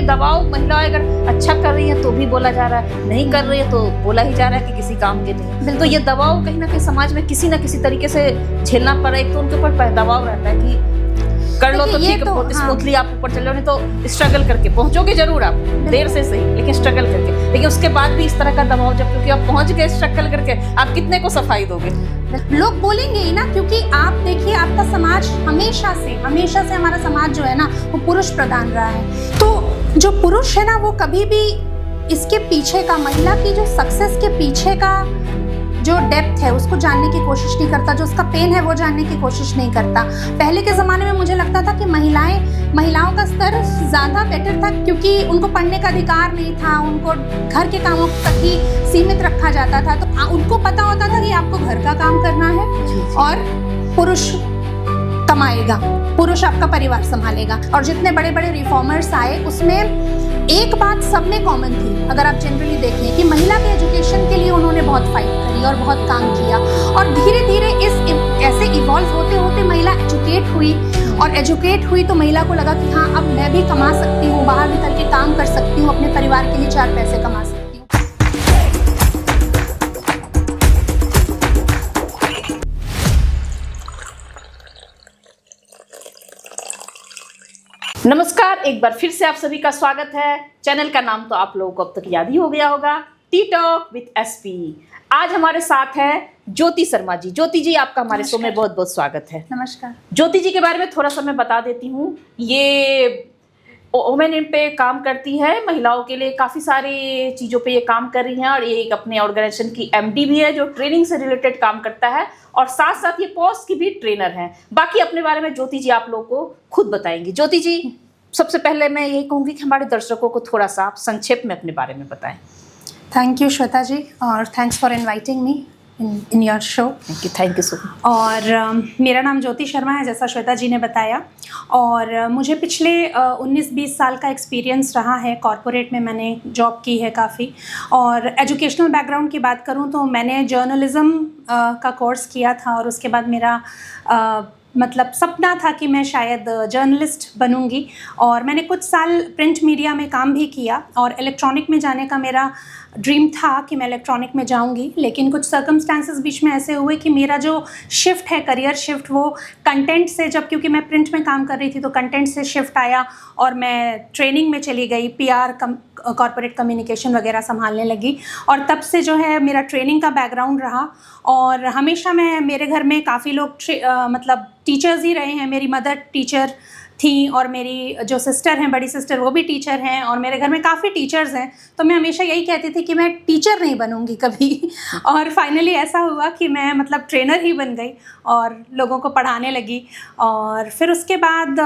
दबाव, महिलाएं अगर अच्छा कर रही है तो भी बोला जा रहा है, नहीं कर रही है तो बोला ही जा रहा है कि किसी काम के नहीं। तो ये दबाव कहीं ना कहीं समाज में किसी ना किसी तरीके से झेलना पड़ा। एक तो उनके ऊपर दबाव रहता है कि कर लो तो ठीक है, बहुत स्मूथली आप ऊपर चल जाओ, नहीं तो स्ट्रगल करके पहुंचोगे जरूर आप, देर से सही लेकिन स्ट्रगल करके। लेकिन उसके बाद भी इस तरह का दबाव, जब क्योंकि आप पहुंच गए स्ट्रगल करके, आप कितने को सफाई दोगे? लोग बोलेंगे ही ना, क्योंकि आप देखिए आपका समाज हमेशा से हमारा समाज जो है ना वो पुरुष प्रधान रहा है। तो जो पुरुष है ना वो कभी भी इसके पीछे का, महिला की जो सक्सेस के पीछे का जो डेप्थ है उसको जानने की कोशिश नहीं करता, जो उसका पेन है वो जानने की कोशिश नहीं करता। पहले के ज़माने में मुझे लगता था कि महिलाओं का स्तर ज़्यादा बेटर था, क्योंकि उनको पढ़ने का अधिकार नहीं था, उनको घर के कामों तक ही सीमित रखा जाता था। तो उनको पता होता था कि आपको घर का काम करना है और पुरुष कमाएगा, पुरुष आपका परिवार संभालेगा। और जितने बड़े बड़े रिफॉर्मर्स आए उसमें एक बात सब में कॉमन थी, अगर आप जनरली देखें, कि महिला के एजुकेशन के लिए उन्होंने बहुत फाइट करी और बहुत काम किया। और धीरे धीरे ऐसे इवॉल्व होते होते महिला एजुकेट हुई तो महिला को लगा कि हाँ अब मैं भी कमा सकती हूँ, बाहर निकल के काम कर सकती हूँ, अपने परिवार के लिए 4 पैसे कमा सकती हूँ। नमस्कार, एक बार फिर से आप सभी का स्वागत है। चैनल का नाम तो आप लोगों को अब तक याद ही हो गया होगा, टी टॉक विद एसपी। आज हमारे साथ है ज्योति शर्मा जी। ज्योति जी, आपका हमारे शो में बहुत बहुत स्वागत है। नमस्कार। ज्योति जी के बारे में थोड़ा सा मैं बता देती हूँ। ये वुमेन पे काम करती है, महिलाओं के लिए काफ़ी सारी चीज़ों पे ये काम कर रही हैं, और ये एक अपने ऑर्गेनाइजेशन की एमडी भी है जो ट्रेनिंग से रिलेटेड काम करता है, और साथ साथ ये पॉज की भी ट्रेनर हैं। बाकी अपने बारे में ज्योति जी आप लोगों को खुद बताएंगी। ज्योति जी, सबसे पहले मैं यही कहूँगी कि हमारे दर्शकों को थोड़ा सा आप संक्षेप में अपने बारे में बताएं। थैंक यू श्वेता जी, और thanks for inviting me in your show. Thank you so much. और मेरा नाम ज्योति शर्मा है, जैसा श्वेता जी ने बताया। और मुझे पिछले 19-20 साल का एक्सपीरियंस रहा है, कॉरपोरेट में मैंने जॉब की है काफ़ी। और एजुकेशनल बैकग्राउंड की बात करूं तो मैंने जर्नलिज़्म का कोर्स किया था, और उसके बाद मेरा मतलब सपना था कि मैं शायद जर्नलिस्ट बनूंगी। और मैंने कुछ साल प्रिंट मीडिया में काम भी किया, और इलेक्ट्रॉनिक में जाने का मेरा ड्रीम था कि मैं इलेक्ट्रॉनिक में जाऊंगी। लेकिन कुछ सर्कमस्टांसेस बीच में ऐसे हुए कि मेरा जो शिफ्ट है, करियर शिफ्ट, वो कंटेंट से, जब क्योंकि मैं प्रिंट में काम कर रही थी तो कंटेंट से शिफ्ट आया और मैं ट्रेनिंग में चली गई, पीआर कॉर्पोरेट कम्युनिकेशन वगैरह संभालने लगी। और तब से जो है मेरा ट्रेनिंग का बैकग्राउंड रहा, और हमेशा मेरे घर में काफ़ी लोग मतलब टीचर्स ही रहे हैं। मेरी मदर टीचर थी, और मेरी जो सिस्टर हैं, बड़ी सिस्टर, वो भी टीचर हैं, और मेरे घर में काफ़ी टीचर्स हैं। तो मैं हमेशा यही कहती थी कि मैं टीचर नहीं बनूंगी कभी। और फाइनली ऐसा हुआ कि मैं मतलब ट्रेनर ही बन गई और लोगों को पढ़ाने लगी। और फिर उसके बाद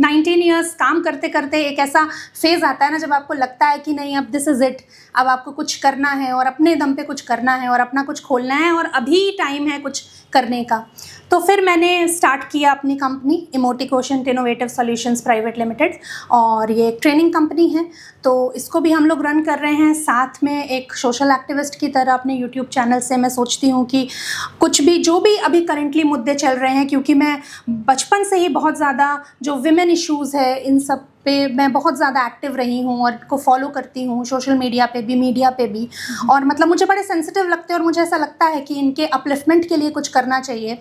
19 ईयर्स काम करते करते एक ऐसा फेज़ आता है ना जब आपको लगता है कि नहीं, अब दिस इज़ इट, अब आपको कुछ करना है और अपने दम पे कुछ करना है और अपना कुछ खोलना है, और अभी टाइम है कुछ करने का। तो फिर मैंने स्टार्ट किया अपनी कंपनी इमोटिकोशेंट इनोवेटिव सॉल्यूशंस प्राइवेट लिमिटेड, और ये एक ट्रेनिंग कंपनी है। तो इसको भी हम लोग रन कर रहे हैं साथ में एक सोशल एक्टिविस्ट की तरह अपने यूट्यूब चैनल से। मैं सोचती हूँ कि कुछ भी जो भी अभी करंटली मुद्दे चल रहे हैं, क्योंकि मैं बचपन से ही बहुत ज़्यादा जो विमेन इश्यूज़ है इन सब पे मैं बहुत ज़्यादा एक्टिव रही हूँ और को फॉलो करती हूँ, सोशल मीडिया पे भी, मीडिया पे भी। और मतलब मुझे बड़े सेंसिटिव लगते हैं, और मुझे ऐसा लगता है कि इनके अपलिफ्टमेंट के लिए कुछ करना चाहिए।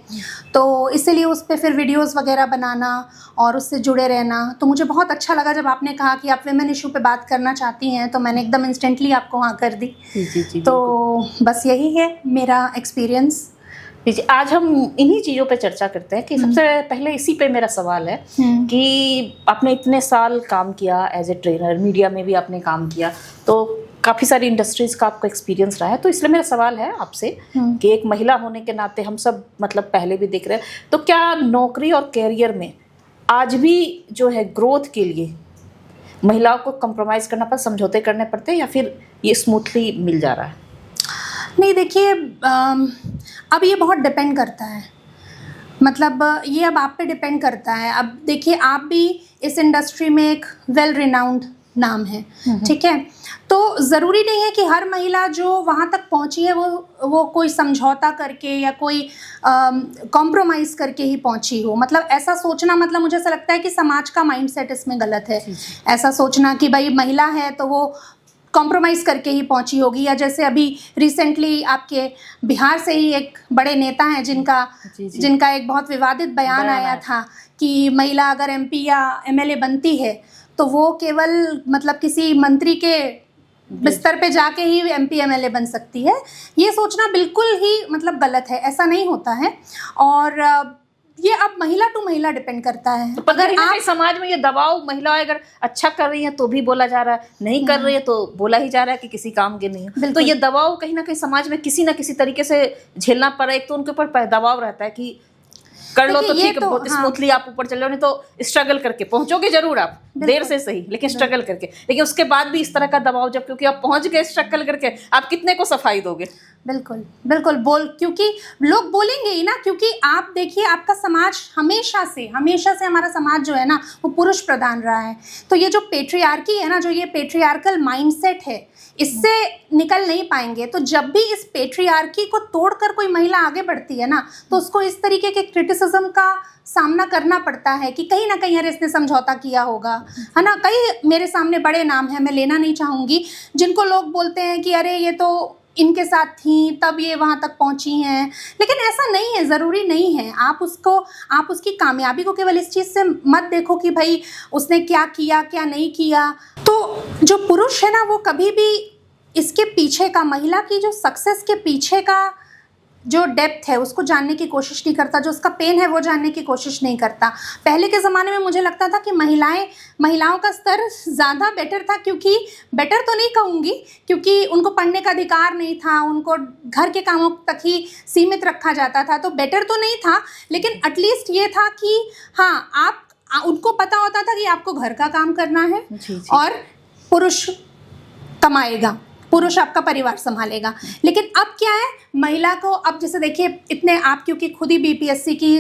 तो इसीलिए उस पर फिर वीडियोस वगैरह बनाना और उससे जुड़े रहना। तो मुझे बहुत अच्छा लगा जब आपने कहा कि आप विमेन इशू पे बात करना चाहती हैं, तो मैंने एकदम इंस्टेंटली आपको हाँ कर दी। जी, तो बस यही है मेरा एक्सपीरियंस। आज हम इन्हीं चीज़ों पे चर्चा करते हैं कि सबसे पहले इसी पे मेरा सवाल है कि आपने इतने साल काम किया एज ए ट्रेनर, मीडिया में भी आपने काम किया, तो काफ़ी सारी इंडस्ट्रीज़ का आपका एक्सपीरियंस रहा है। तो इसलिए मेरा सवाल है आपसे कि एक महिला होने के नाते हम सब मतलब पहले भी देख रहे हैं, तो क्या नौकरी और कैरियर में आज भी जो है ग्रोथ के लिए महिलाओं को कंप्रोमाइज़ करना पड़ता, समझौते करने पड़ते हैं, या फिर ये स्मूथली मिल जा रहा है? नहीं, देखिए अब ये बहुत डिपेंड करता है, मतलब ये अब आप पे डिपेंड करता है। अब देखिए आप भी इस इंडस्ट्री में एक वेल रिनाउंड नाम है, ठीक है। तो ज़रूरी नहीं है कि हर महिला जो वहाँ तक पहुँची है वो कोई समझौता करके या कोई कॉम्प्रोमाइज़ करके ही पहुँची हो। मतलब ऐसा सोचना, मतलब मुझे ऐसा लगता है कि समाज का माइंडसेट इसमें गलत है। ऐसा सोचना कि भाई महिला है तो वो कॉम्प्रोमाइज़ करके ही पहुंची होगी। या जैसे अभी रिसेंटली आपके बिहार से ही एक बड़े नेता हैं जिनका एक बहुत विवादित बयान आया था कि महिला अगर एमपी या एमएलए बनती है तो वो केवल मतलब किसी मंत्री के बिस्तर पे जाके ही एमपी एमएलए बन सकती है। ये सोचना बिल्कुल ही मतलब गलत है, ऐसा नहीं होता है। और ये अब महिला टू महिला डिपेंड करता है। तो अगर आप समाज में ये दबाव, महिला अगर अच्छा कर रही है तो भी बोला जा रहा है, नहीं कर रही है तो बोला ही जा रहा है कि किसी काम के नहीं है। तो ये दबाव कहीं ना कहीं समाज में किसी ना किसी तरीके से झेलना पड़ा। एक तो उनके ऊपर दबाव रहता है कि कर लो तो ठीक है, बहुत स्मूथली आप ऊपर चल रहे हो, नहीं तो स्ट्रगल करके पहुंचोगे जरूर आप, देर से सही लेकिन स्ट्रगल करके। लेकिन उसके बाद भी इस तरह का दबाव, जब क्योंकि आप पहुंच गए स्ट्रगल करके, आप कितने को सफाई दोगे? बिल्कुल बिल्कुल क्योंकि लोग बोलेंगे ही ना। क्योंकि आप देखिए, आपका समाज हमेशा से हमारा समाज जो है ना वो पुरुष प्रधान रहा है। तो ये जो पेट्रियार्की है ना, जो ये पेट्रियार्कल माइंडसेट है, इससे निकल नहीं पाएंगे। तो जब भी इस पेट्रियार्की को तोड़कर कोई महिला आगे बढ़ती है ना, तो उसको इस तरीके के क्रिटिसिज्म का सामना करना पड़ता है कि कहीं ना कहीं अरे इसने समझौता किया होगा, है ना। कई मेरे सामने बड़े नाम हैं, मैं लेना नहीं चाहूँगी, जिनको लोग बोलते हैं कि अरे ये तो इनके साथ थी तब ये वहाँ तक पहुँची हैं। लेकिन ऐसा नहीं है, ज़रूरी नहीं है। आप उसकी कामयाबी को केवल इस चीज़ से मत देखो कि भाई उसने क्या किया क्या नहीं किया। तो जो पुरुष है ना वो कभी भी इसके पीछे का, महिला की जो सक्सेस के पीछे का जो डेप्थ है उसको जानने की कोशिश नहीं करता, जो उसका पेन है वो जानने की कोशिश नहीं करता। पहले के ज़माने में मुझे लगता था कि महिलाओं का स्तर ज़्यादा बेटर था, क्योंकि बेटर तो नहीं कहूँगी, क्योंकि उनको पढ़ने का अधिकार नहीं था, उनको घर के कामों तक ही सीमित रखा जाता था। तो बेटर तो नहीं था, लेकिन एटलीस्ट ये था कि हाँ, उनको पता होता था कि आपको घर का काम करना है और पुरुष कमाएगा, पुरुष आपका परिवार संभालेगा। लेकिन अब क्या है, महिला को अब जैसे देखिए, इतने आप क्योंकि खुद ही बीपीएससी की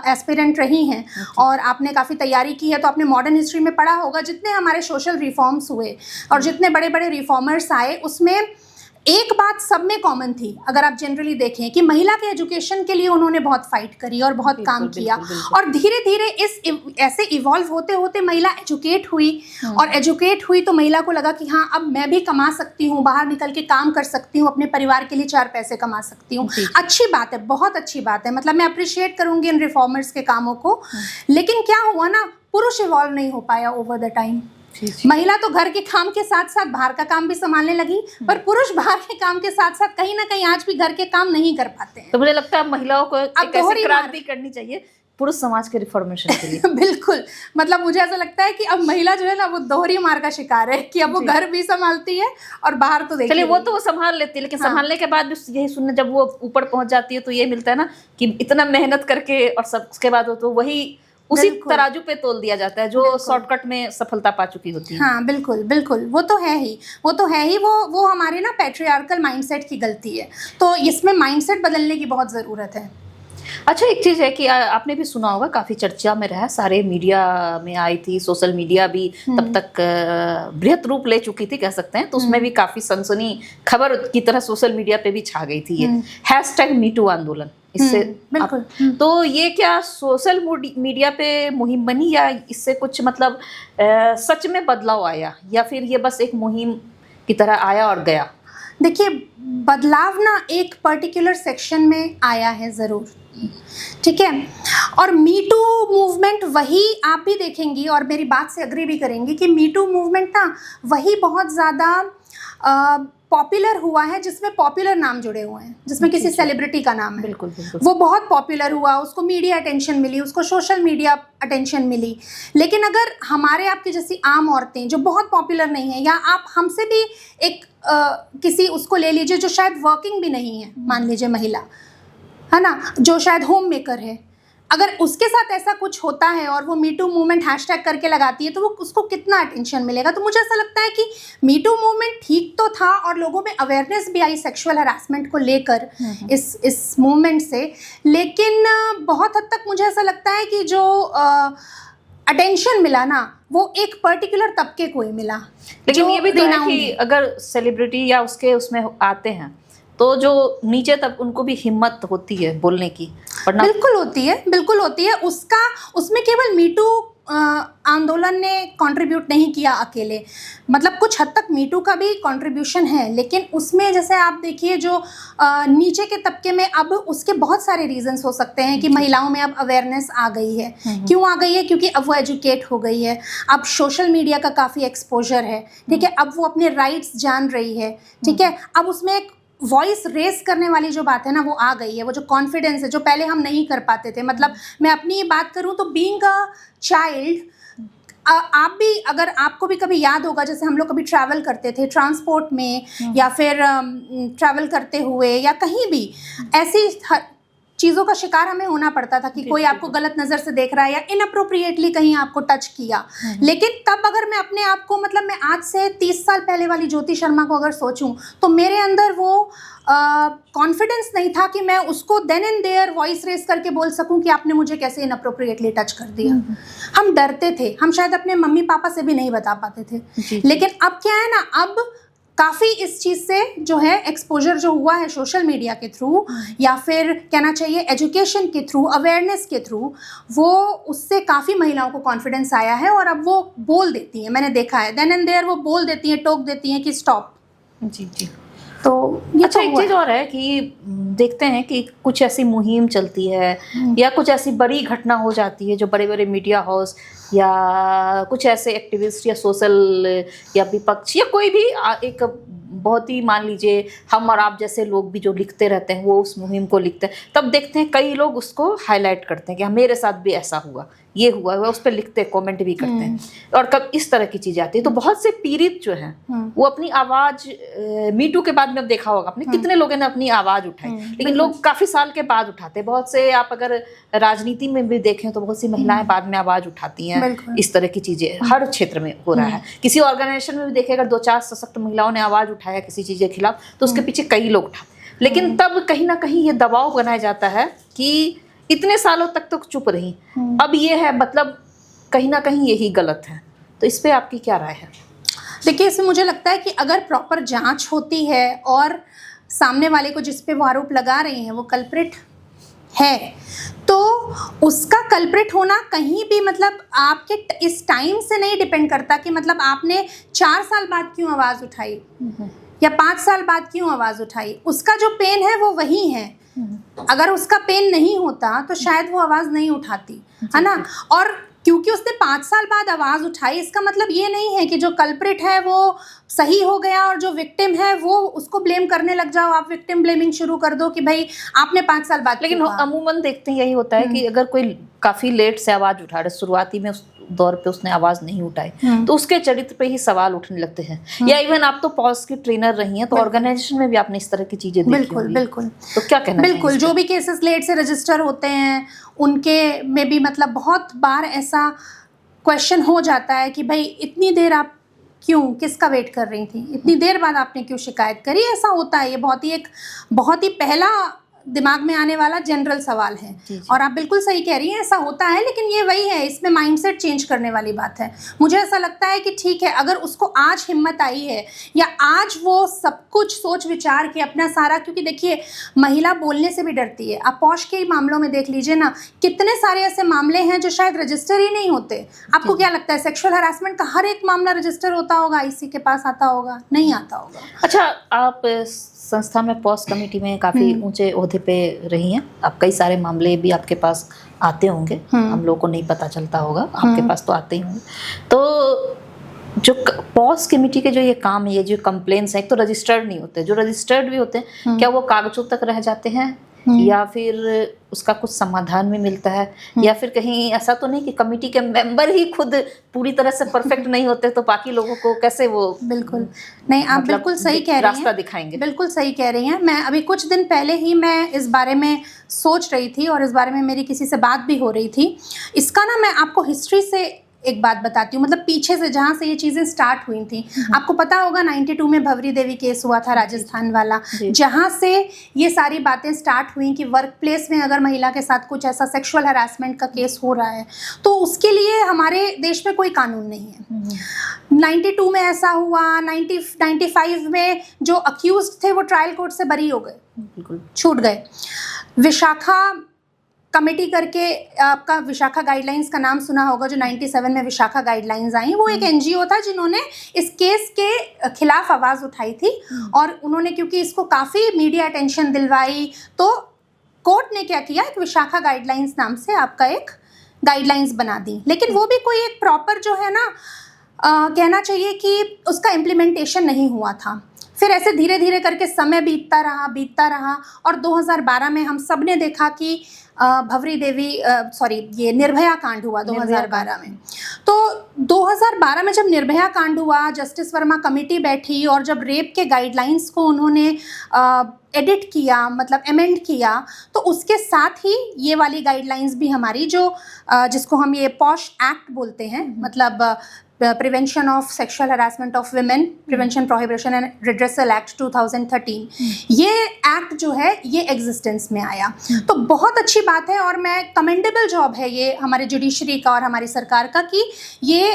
एस्पिरेंट रही हैं और आपने काफ़ी तैयारी की है, तो आपने मॉडर्न हिस्ट्री में पढ़ा होगा जितने हमारे सोशल रिफॉर्म्स हुए और जितने बड़े बड़े रिफॉर्मर्स आए, उसमें एक बात सब में कॉमन थी। अगर आप जनरली देखें कि महिला के एजुकेशन के लिए उन्होंने बहुत फाइट करी और बहुत काम किया। और धीरे धीरे ऐसे इवॉल्व होते होते महिला एजुकेट हुई, और एजुकेट हुई तो महिला को लगा कि हाँ, अब मैं भी कमा सकती हूँ, बाहर निकल के काम कर सकती हूँ, अपने परिवार के लिए 4 पैसे कमा सकती हूँ। अच्छी बात है, बहुत अच्छी बात है। मतलब मैं अप्रिशिएट करूँगी इन रिफॉर्मर्स के कामों को। लेकिन क्या हुआ ना, पुरुष इवॉल्व नहीं हो पाया ओवर द टाइम। महिला तो घर के काम के साथ साथ बाहर का काम भी संभालने लगी, पर पुरुष बाहर के काम के साथ साथ कहीं ना कहीं आज भी घर के काम नहीं कर पाते हैं। तो मुझे लगता है महिलाओं को एक ऐसी क्रांति करनी चाहिए पुरुष समाज के रिफॉर्मेशन के लिए। बिल्कुल, मतलब मुझे ऐसा लगता है कि अब महिला जो है ना वो दोहरी मार का शिकार है कि अब वो घर भी संभालती है और बाहर तो देखिए, चलिए वो तो वो संभाल लेती है, लेकिन संभालने के बाद भी यही सुनने, जब वो ऊपर पहुंच जाती है तो ये मिलता है ना कि इतना मेहनत करके और सब उसके बाद तो वही उसी तराजू पे तोल दिया जाता है जो शॉर्टकट में सफलता पा चुकी होती है। हाँ बिल्कुल बिल्कुल, वो तो है ही वो हमारे ना पैट्रियार्कल माइंडसेट की गलती है। तो इसमें माइंडसेट बदलने की बहुत ज़रूरत है। अच्छा, एक चीज़ है कि आपने भी सुना होगा, काफ़ी चर्चा में रहा, सारे मीडिया में आई थी, सोशल मीडिया भी तब तक बृहत रूप ले चुकी थी कह सकते हैं, तो उसमें भी काफ़ी सनसनी खबर की तरह सोशल मीडिया पे भी छा गई थी ये #MeToo आंदोलन। इससे बिल्कुल तो ये क्या सोशल मीडिया पे मुहिम बनी, या इससे कुछ मतलब सच में बदलाव आया, या फिर ये बस एक मुहिम की तरह आया और गया? देखिए, बदलाव ना एक पर्टिकुलर सेक्शन में आया है ज़रूर, ठीक है। और मीटू मूवमेंट वही, आप भी देखेंगी और मेरी बात से अग्री भी करेंगी कि मीटू मूवमेंट ना वही बहुत ज़्यादा पॉपुलर हुआ है जिसमें पॉपुलर नाम जुड़े हुए हैं, जिसमें किसी सेलिब्रिटी का नाम है। बिल्कुल बिल्कुल, वो बहुत पॉपुलर हुआ, उसको मीडिया अटेंशन मिली, उसको सोशल मीडिया अटेंशन मिली। लेकिन अगर हमारे आपकी जैसी आम औरतें जो बहुत पॉपुलर नहीं है, या आप हमसे भी एक किसी उसको ले लीजिए जो शायद वर्किंग भी नहीं है, मान लीजिए महिला है ना, जो शायद होम मेकर है, अगर उसके साथ ऐसा कुछ होता है और वो मीटू मूवमेंट हैशटैग करके लगाती है, तो वो उसको कितना अटेंशन मिलेगा। तो मुझे ऐसा लगता है कि मीटू मूवमेंट ठीक तो था और लोगों में अवेयरनेस भी आई सेक्सुअल हरासमेंट को लेकर इस मूवमेंट से, लेकिन बहुत हद तक मुझे ऐसा लगता है कि जो अटेंशन मिला ना, वो एक पर्टिकुलर तबके को ही मिला। लेकिन जो ये भी तो है renowned कि अगर सेलिब्रिटी या उसके उसमें आते हैं तो जो नीचे तक उनको भी हिम्मत होती है बोलने की, वरना बिल्कुल होती है, बिल्कुल होती है। उसका उसमें केवल मीटू आंदोलन ने कंट्रीब्यूट नहीं किया अकेले, मतलब कुछ हद तक मीटू का भी कंट्रीब्यूशन है, लेकिन उसमें जैसे आप देखिए जो नीचे के तबके में अब उसके बहुत सारे रीजंस हो सकते हैं कि महिलाओं में अब अवेयरनेस आ गई है। क्यों आ गई है? क्योंकि अब वो एजुकेट हो गई है, अब सोशल मीडिया का काफ़ी एक्सपोजर है, ठीक है, अब वो अपने राइट्स जान रही है, ठीक है, अब उसमें एक वॉइस रेस करने वाली जो बात है ना वो आ गई है, वो जो कॉन्फिडेंस है जो पहले हम नहीं कर पाते थे। मतलब मैं अपनी ये बात करूँ तो बीइंग अ चाइल्ड, आप भी, अगर आपको भी कभी याद होगा, जैसे हम लोग कभी ट्रैवल करते थे ट्रांसपोर्ट में या फिर ट्रैवल करते हुए या कहीं भी, ऐसी चीज़ों का शिकार हमें होना पड़ता था कि कोई आपको गलत नज़र से देख रहा है या इनअप्रोप्रिएटली कहीं आपको टच किया। लेकिन तब अगर मैं अपने आप को, मतलब मैं आज से 30 साल पहले वाली ज्योति शर्मा को अगर सोचूं तो मेरे अंदर वो कॉन्फिडेंस नहीं था कि मैं उसको then and there voice raise करके बोल सकूं कि आपने मुझे कैसे इनअप्रोप्रिएटली टच कर दिया। हम डरते थे, हम शायद अपने मम्मी पापा से भी नहीं बता पाते थे। लेकिन अब क्या है ना, अब काफ़ी इस चीज़ से जो है एक्सपोजर जो हुआ है सोशल मीडिया के थ्रू या फिर कहना चाहिए एजुकेशन के थ्रू, अवेयरनेस के थ्रू, वो उससे काफ़ी महिलाओं को कॉन्फिडेंस आया है और अब वो बोल देती हैं। मैंने देखा है देन एंड देयर वो बोल देती हैं, टोक देती हैं कि स्टॉप। जी जी। तो ये अच्छा, तो एक हुआ चीज़ और है कि देखते हैं कि कुछ ऐसी मुहिम चलती है या कुछ ऐसी बड़ी घटना हो जाती है जो बड़े बड़े मीडिया हाउस या कुछ ऐसे एक्टिविस्ट या सोशल या विपक्ष या कोई भी एक बहुत ही, मान लीजिए हम और आप जैसे लोग भी जो लिखते रहते हैं वो उस मुहिम को लिखते हैं, तब देखते हैं कई लोग उसको हाईलाइट करते हैं कि मेरे साथ भी ऐसा हुआ, ये हुआ, उस पर लिखते हैं, कमेंट भी करते हैं, और कब इस तरह की चीज़ें आती है तो बहुत से पीड़ित जो हैं वो अपनी आवाज़, मीटू के बाद में अब देखा होगा आपने कितने लोगों ने अपनी आवाज़ उठाई, लेकिन लोग काफ़ी साल के बाद उठाते हैं। बहुत से, आप अगर राजनीति में भी देखें तो बहुत सी महिलाएं बाद में आवाज़ उठाती हैं। इस तरह की चीज़ें हर क्षेत्र में हो रहा है। किसी ऑर्गेनाइजेशन में भी देखें, अगर 2-4 सशक्त महिलाओं ने आवाज़ उठाया किसी चीज़ के खिलाफ तो उसके पीछे कई लोग उठाते, लेकिन तब कहीं ना कहीं ये दबाव बनाया जाता है कि इतने सालों तक तो चुप रही, अब ये है, मतलब कहीं ना कहीं यही गलत है। तो इस पे आपकी क्या राय है? देखिए, इसमें मुझे लगता है कि अगर प्रॉपर जांच होती है और सामने वाले को जिस पे वो आरोप लगा रही हैं वो कल्प्रिट है, तो उसका कल्प्रिट होना कहीं भी, मतलब आपके इस टाइम से नहीं डिपेंड करता कि मतलब आपने 4 साल बाद क्यों आवाज़ उठाई या 5 साल बाद क्यों आवाज़ उठाई। उसका जो पेन है वो वही है। अगर उसका पेन नहीं होता तो शायद वो आवाज़ नहीं उठाती, है ना। और क्योंकि उसने 5 साल बाद आवाज़ उठाई, इसका मतलब ये नहीं है कि जो कल्प्रिट है वो सही हो गया और जो विक्टिम है वो उसको ब्लेम करने लग जाओ, आप विक्टिम ब्लेमिंग शुरू कर दो कि भाई आपने 5 साल बाद। लेकिन अमूमन देखते हैं यही होता है कि अगर कोई काफ़ी लेट से आवाज़ उठा रहे, शुरुआती में उस दौर पे उसने आवाज़ नहीं उठाई तो उसके चरित्र पे ही सवाल उठने लगते हैं। या इवन आप तो पॉज की ट्रेनर रही हैं, तो ऑर्गेनाइजेशन में भी आपने इस तरह की चीज़ें देखी होंगी। बिल्कुल। तो क्या कहना चाहिए? बिल्कुल, जो भी केसेस लेट से रजिस्टर होते हैं उनके में भी मतलब बहुत बार ऐसा क्वेश्चन हो जाता है कि भाई इतनी देर आप क्यों, किसका वेट कर रही थी, इतनी देर बाद आपने क्यों शिकायत करी। ऐसा होता है, ये बहुत ही पहला दिमाग में आने वाला जनरल सवाल है। और आप बिल्कुल सही कह रही हैं, ऐसा होता है, लेकिन ये वही है, इसमें माइंडसेट चेंज करने वाली बात है। मुझे ऐसा लगता है कि ठीक है, अगर उसको आज हिम्मत आई है या आज वो सब कुछ सोच विचार के अपना सारा, क्योंकि देखिए महिला बोलने से भी डरती है। आप पॉश के मामलों में देख लीजिए ना, कितने सारे ऐसे मामले हैं जो शायद रजिस्टर ही नहीं होते। आपको क्या लगता है सेक्सुअल हरासमेंट का हर एक मामला रजिस्टर होता होगा, आईसी के पास आता होगा? नहीं आता होगा। अच्छा, आप संस्था में पॉज कमेटी में काफ़ी ऊंचे ओहदे पे रही हैं, अब कई सारे मामले भी आपके पास आते होंगे, हम लोगों को नहीं पता चलता होगा, आपके पास तो आते ही होंगे। तो जो पॉज कमेटी के जो ये काम है, ये जो कंप्लेंट्स हैं, एक तो रजिस्टर्ड नहीं होते, जो रजिस्टर्ड भी होते हैं क्या वो कागजों तक रह जाते हैं या फिर उसका कुछ समाधान भी मिलता है, या फिर कहीं ऐसा तो नहीं कि कमेटी के मेंबर ही खुद पूरी तरह से परफेक्ट नहीं होते तो बाकी लोगों को कैसे वो? बिल्कुल नहीं, आप मतलब बिल्कुल सही कह रही हैं, रास्ता दिखाएंगे। बिल्कुल सही कह रही हैं। मैं अभी कुछ दिन पहले ही मैं इस बारे में सोच रही थी और इस बारे में मेरी किसी से बात भी हो रही थी। इसका ना मैं आपको हिस्ट्री से एक बात बताती हूँ, मतलब पीछे से जहाँ से ये चीज़ें स्टार्ट हुई थी। आपको पता होगा 92 में भवरी देवी केस हुआ था राजस्थान वाला, जहाँ से ये सारी बातें स्टार्ट हुई कि वर्क प्लेस में अगर महिला के साथ कुछ ऐसा सेक्सुअल हरासमेंट का केस हो रहा है तो उसके लिए हमारे देश में कोई कानून नहीं है। 92 में ऐसा हुआ, 95 में जो अक्यूज्ड थे वो ट्रायल कोर्ट से बरी हो गए, बिल्कुल छूट गए। विशाखा कमेटी करके, आपका विशाखा गाइडलाइंस का नाम सुना होगा, जो 97 में विशाखा गाइडलाइंस आई, वो एक एनजीओ था जिन्होंने इस केस के खिलाफ आवाज़ उठाई थी। और उन्होंने क्योंकि इसको काफ़ी मीडिया अटेंशन दिलवाई तो कोर्ट ने क्या किया, एक विशाखा गाइडलाइंस नाम से आपका एक गाइडलाइंस बना दी। लेकिन वो भी कोई एक प्रॉपर जो है ना कहना चाहिए कि उसका इम्प्लीमेंटेशन नहीं हुआ था। फिर ऐसे धीरे धीरे करके समय बीतता रहा और 2012 में हम सब ने देखा कि भवरी देवी ये निर्भया कांड हुआ 2012 में। तो 2012 में जब निर्भया कांड हुआ, जस्टिस वर्मा कमेटी बैठी और जब रेप के गाइडलाइंस को उन्होंने एडिट किया, मतलब अमेंड किया, तो उसके साथ ही ये वाली गाइडलाइंस भी हमारी जो जिसको हम ये पॉश एक्ट बोलते हैं, मतलब prevention of sexual harassment of women, prevention prohibition and redressal act 2013, ये एक्ट जो है ये एग्जिस्टेंस में आया। तो बहुत अच्छी बात है और मैं कमेंडेबल जॉब है ये हमारे जुडिशरी का और हमारी सरकार का कि ये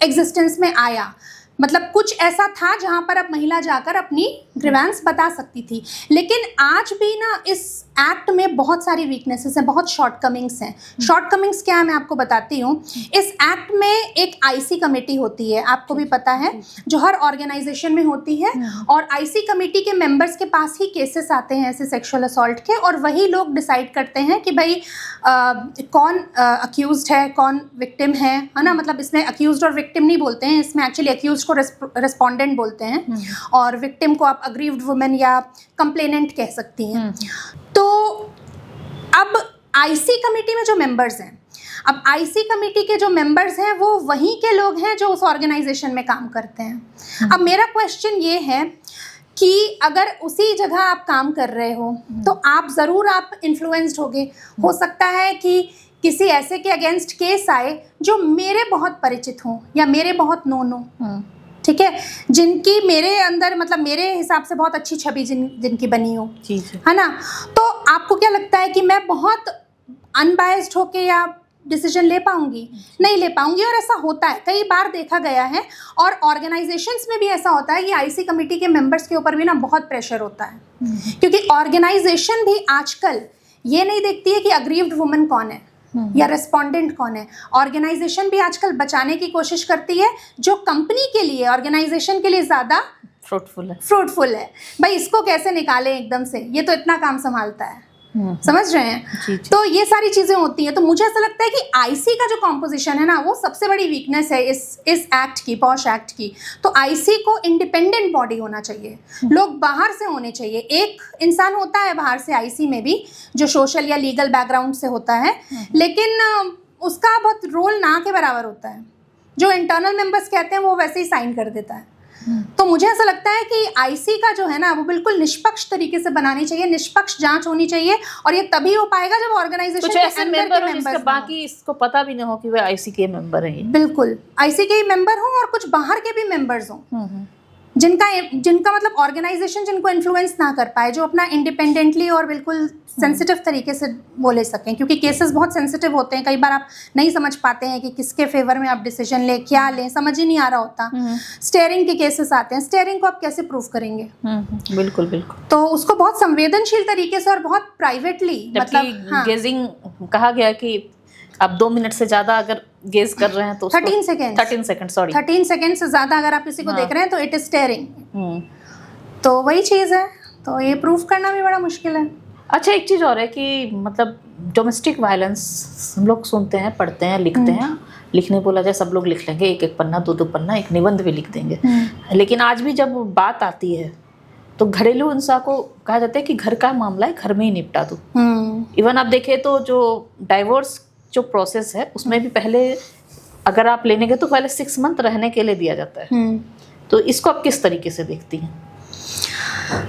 एग्जिस्टेंस में आया। मतलब कुछ ऐसा था जहाँ पर अब महिला जाकर अपनी ग्रीवेंस बता सकती थी। लेकिन आज भी ना इस एक्ट में बहुत सारी वीकनेसेस हैं, बहुत शॉर्टकमिंग्स हैं। शॉर्टकमिंग्स क्या है मैं आपको बताती हूँ। इस एक्ट में एक आईसी कमेटी होती है, आपको भी पता है, जो हर ऑर्गेनाइजेशन में होती है। और आईसी कमेटी के मेंबर्स के पास ही केसेस आते हैं ऐसे सेक्सुअल असॉल्ट के, और वही लोग डिसाइड करते हैं कि भाई कौन अक्यूज्ड है, कौन विक्टिम है ना। मतलब इसमें अक्यूज्ड और विक्टिम नहीं बोलते हैं, इसमें एक्चुअली अक्यूज्ड को रेस्पोंडेंट बोलते हैं और विक्टिम को आप अग्रीव्ड वुमेन या कंप्लेनेंट कह सकती हैं। तो अब आईसी कमेटी में जो मेंबर्स हैं, अब आईसी कमेटी के जो मेंबर्स हैं वो वहीं के लोग हैं जो उस ऑर्गेनाइजेशन में काम करते हैं। अब मेरा क्वेश्चन ये है कि अगर उसी जगह आप काम कर रहे हो तो आप ज़रूर आप इन्फ्लुएंस्ड होगे। हो सकता है कि किसी ऐसे के अगेंस्ट केस आए जो मेरे बहुत परिचित हों या मेरे बहुत नोन हो, ठीक है, जिनकी मेरे अंदर मतलब मेरे हिसाब से बहुत अच्छी छवि जिनकी बनी हो, है ना। तो आपको क्या लगता है कि मैं बहुत अनबायस्ड होके या डिसीजन ले पाऊंगी? नहीं ले पाऊंगी। और ऐसा होता है, कई बार देखा गया है। और ऑर्गेनाइजेशंस में भी ऐसा होता है कि आईसी कमेटी के मेंबर्स के ऊपर भी ना बहुत प्रेशर होता है, क्योंकि ऑर्गेनाइजेशन भी आजकल ये नहीं देखती है कि अग्रीव्ड वुमन कौन है या रेस्पोंडेंट कौन है। ऑर्गेनाइजेशन भी आजकल बचाने की कोशिश करती है जो कंपनी के लिए, ऑर्गेनाइजेशन के लिए ज़्यादा फ्रूटफुल है। भाई इसको कैसे निकालें एकदम से, ये तो इतना काम संभालता है, समझ रहे हैं। तो ये सारी चीज़ें होती हैं। तो मुझे ऐसा लगता है कि आईसी का जो कॉम्पोजिशन है ना, वो सबसे बड़ी वीकनेस है इस एक्ट की, पॉश एक्ट की। तो आईसी को इंडिपेंडेंट बॉडी होना चाहिए, लोग बाहर से होने चाहिए। एक इंसान होता है बाहर से आईसी में भी जो सोशल या लीगल बैकग्राउंड से होता है, लेकिन उसका बहुत रोल ना के बराबर होता है। जो इंटरनल मेंबर्स कहते हैं वो वैसे ही साइन कर देता है। तो मुझे ऐसा लगता है कि आईसी का जो है ना वो बिल्कुल निष्पक्ष तरीके से बनानी चाहिए, निष्पक्ष जांच होनी चाहिए। और ये तभी हो पाएगा जब ऑर्गेनाइजेशन कुछ ऐसे मेंबर हो जिसका बाकी इसको पता भी नहीं हो कि वे आईसी के मेंबर हैं। बिल्कुल आईसी के ही मेंबर हों और कुछ बाहर के भी मेंबर्स हों, जिनका मतलब ऑर्गेनाइजेशन जिनको इन्फ्लुएंस ना कर पाए, जो अपना इंडिपेंडेंटली और बिल्कुल सेंसिटिव तरीके से वो ले सकें। क्योंकि केसेस बहुत सेंसिटिव होते हैं, कई बार आप नहीं समझ पाते हैं कि किसके फेवर में आप डिसीजन लें, क्या लें, समझ ही नहीं आ रहा होता। स्टेयरिंग के केसेस आते हैं, स्टेयरिंग को आप कैसे प्रूव करेंगे? बिल्कुल। तो उसको बहुत संवेदनशील तरीके से और बहुत प्राइवेटली, मतलब गेजिंग कहा गया कि आप 2 मिनट से ज्यादा अगर गेज कर रहे हैं तो 13 सेकेंड से ज्यादा अगर आप किसी को देख रहे हैं तो इट इज स्टेयरिंग। तो वही चीज़ है, तो ये प्रूफ करना भी बड़ा मुश्किल है। अच्छा, एक चीज़ और है कि मतलब डोमेस्टिक वायलेंस हम लोग सुनते हैं, पढ़ते हैं, लिखते हैं। लिखने बोला जाए सब लोग लिख लेंगे, एक पन्ना, 2 पन्ना, एक निबंध भी लिख देंगे। लेकिन आज भी जब बात आती है तो घरेलू हिंसा को कहा जाता है कि घर का मामला है, घर में ही निपटा दो। इवन आप देखें तो जो डाइवोर्स जो प्रोसेस है उसमें भी पहले अगर आप लेने गए तो पहले 6 मंथ रहने के लिए दिया जाता है। तो इसको आप किस तरीके से देखती हैं?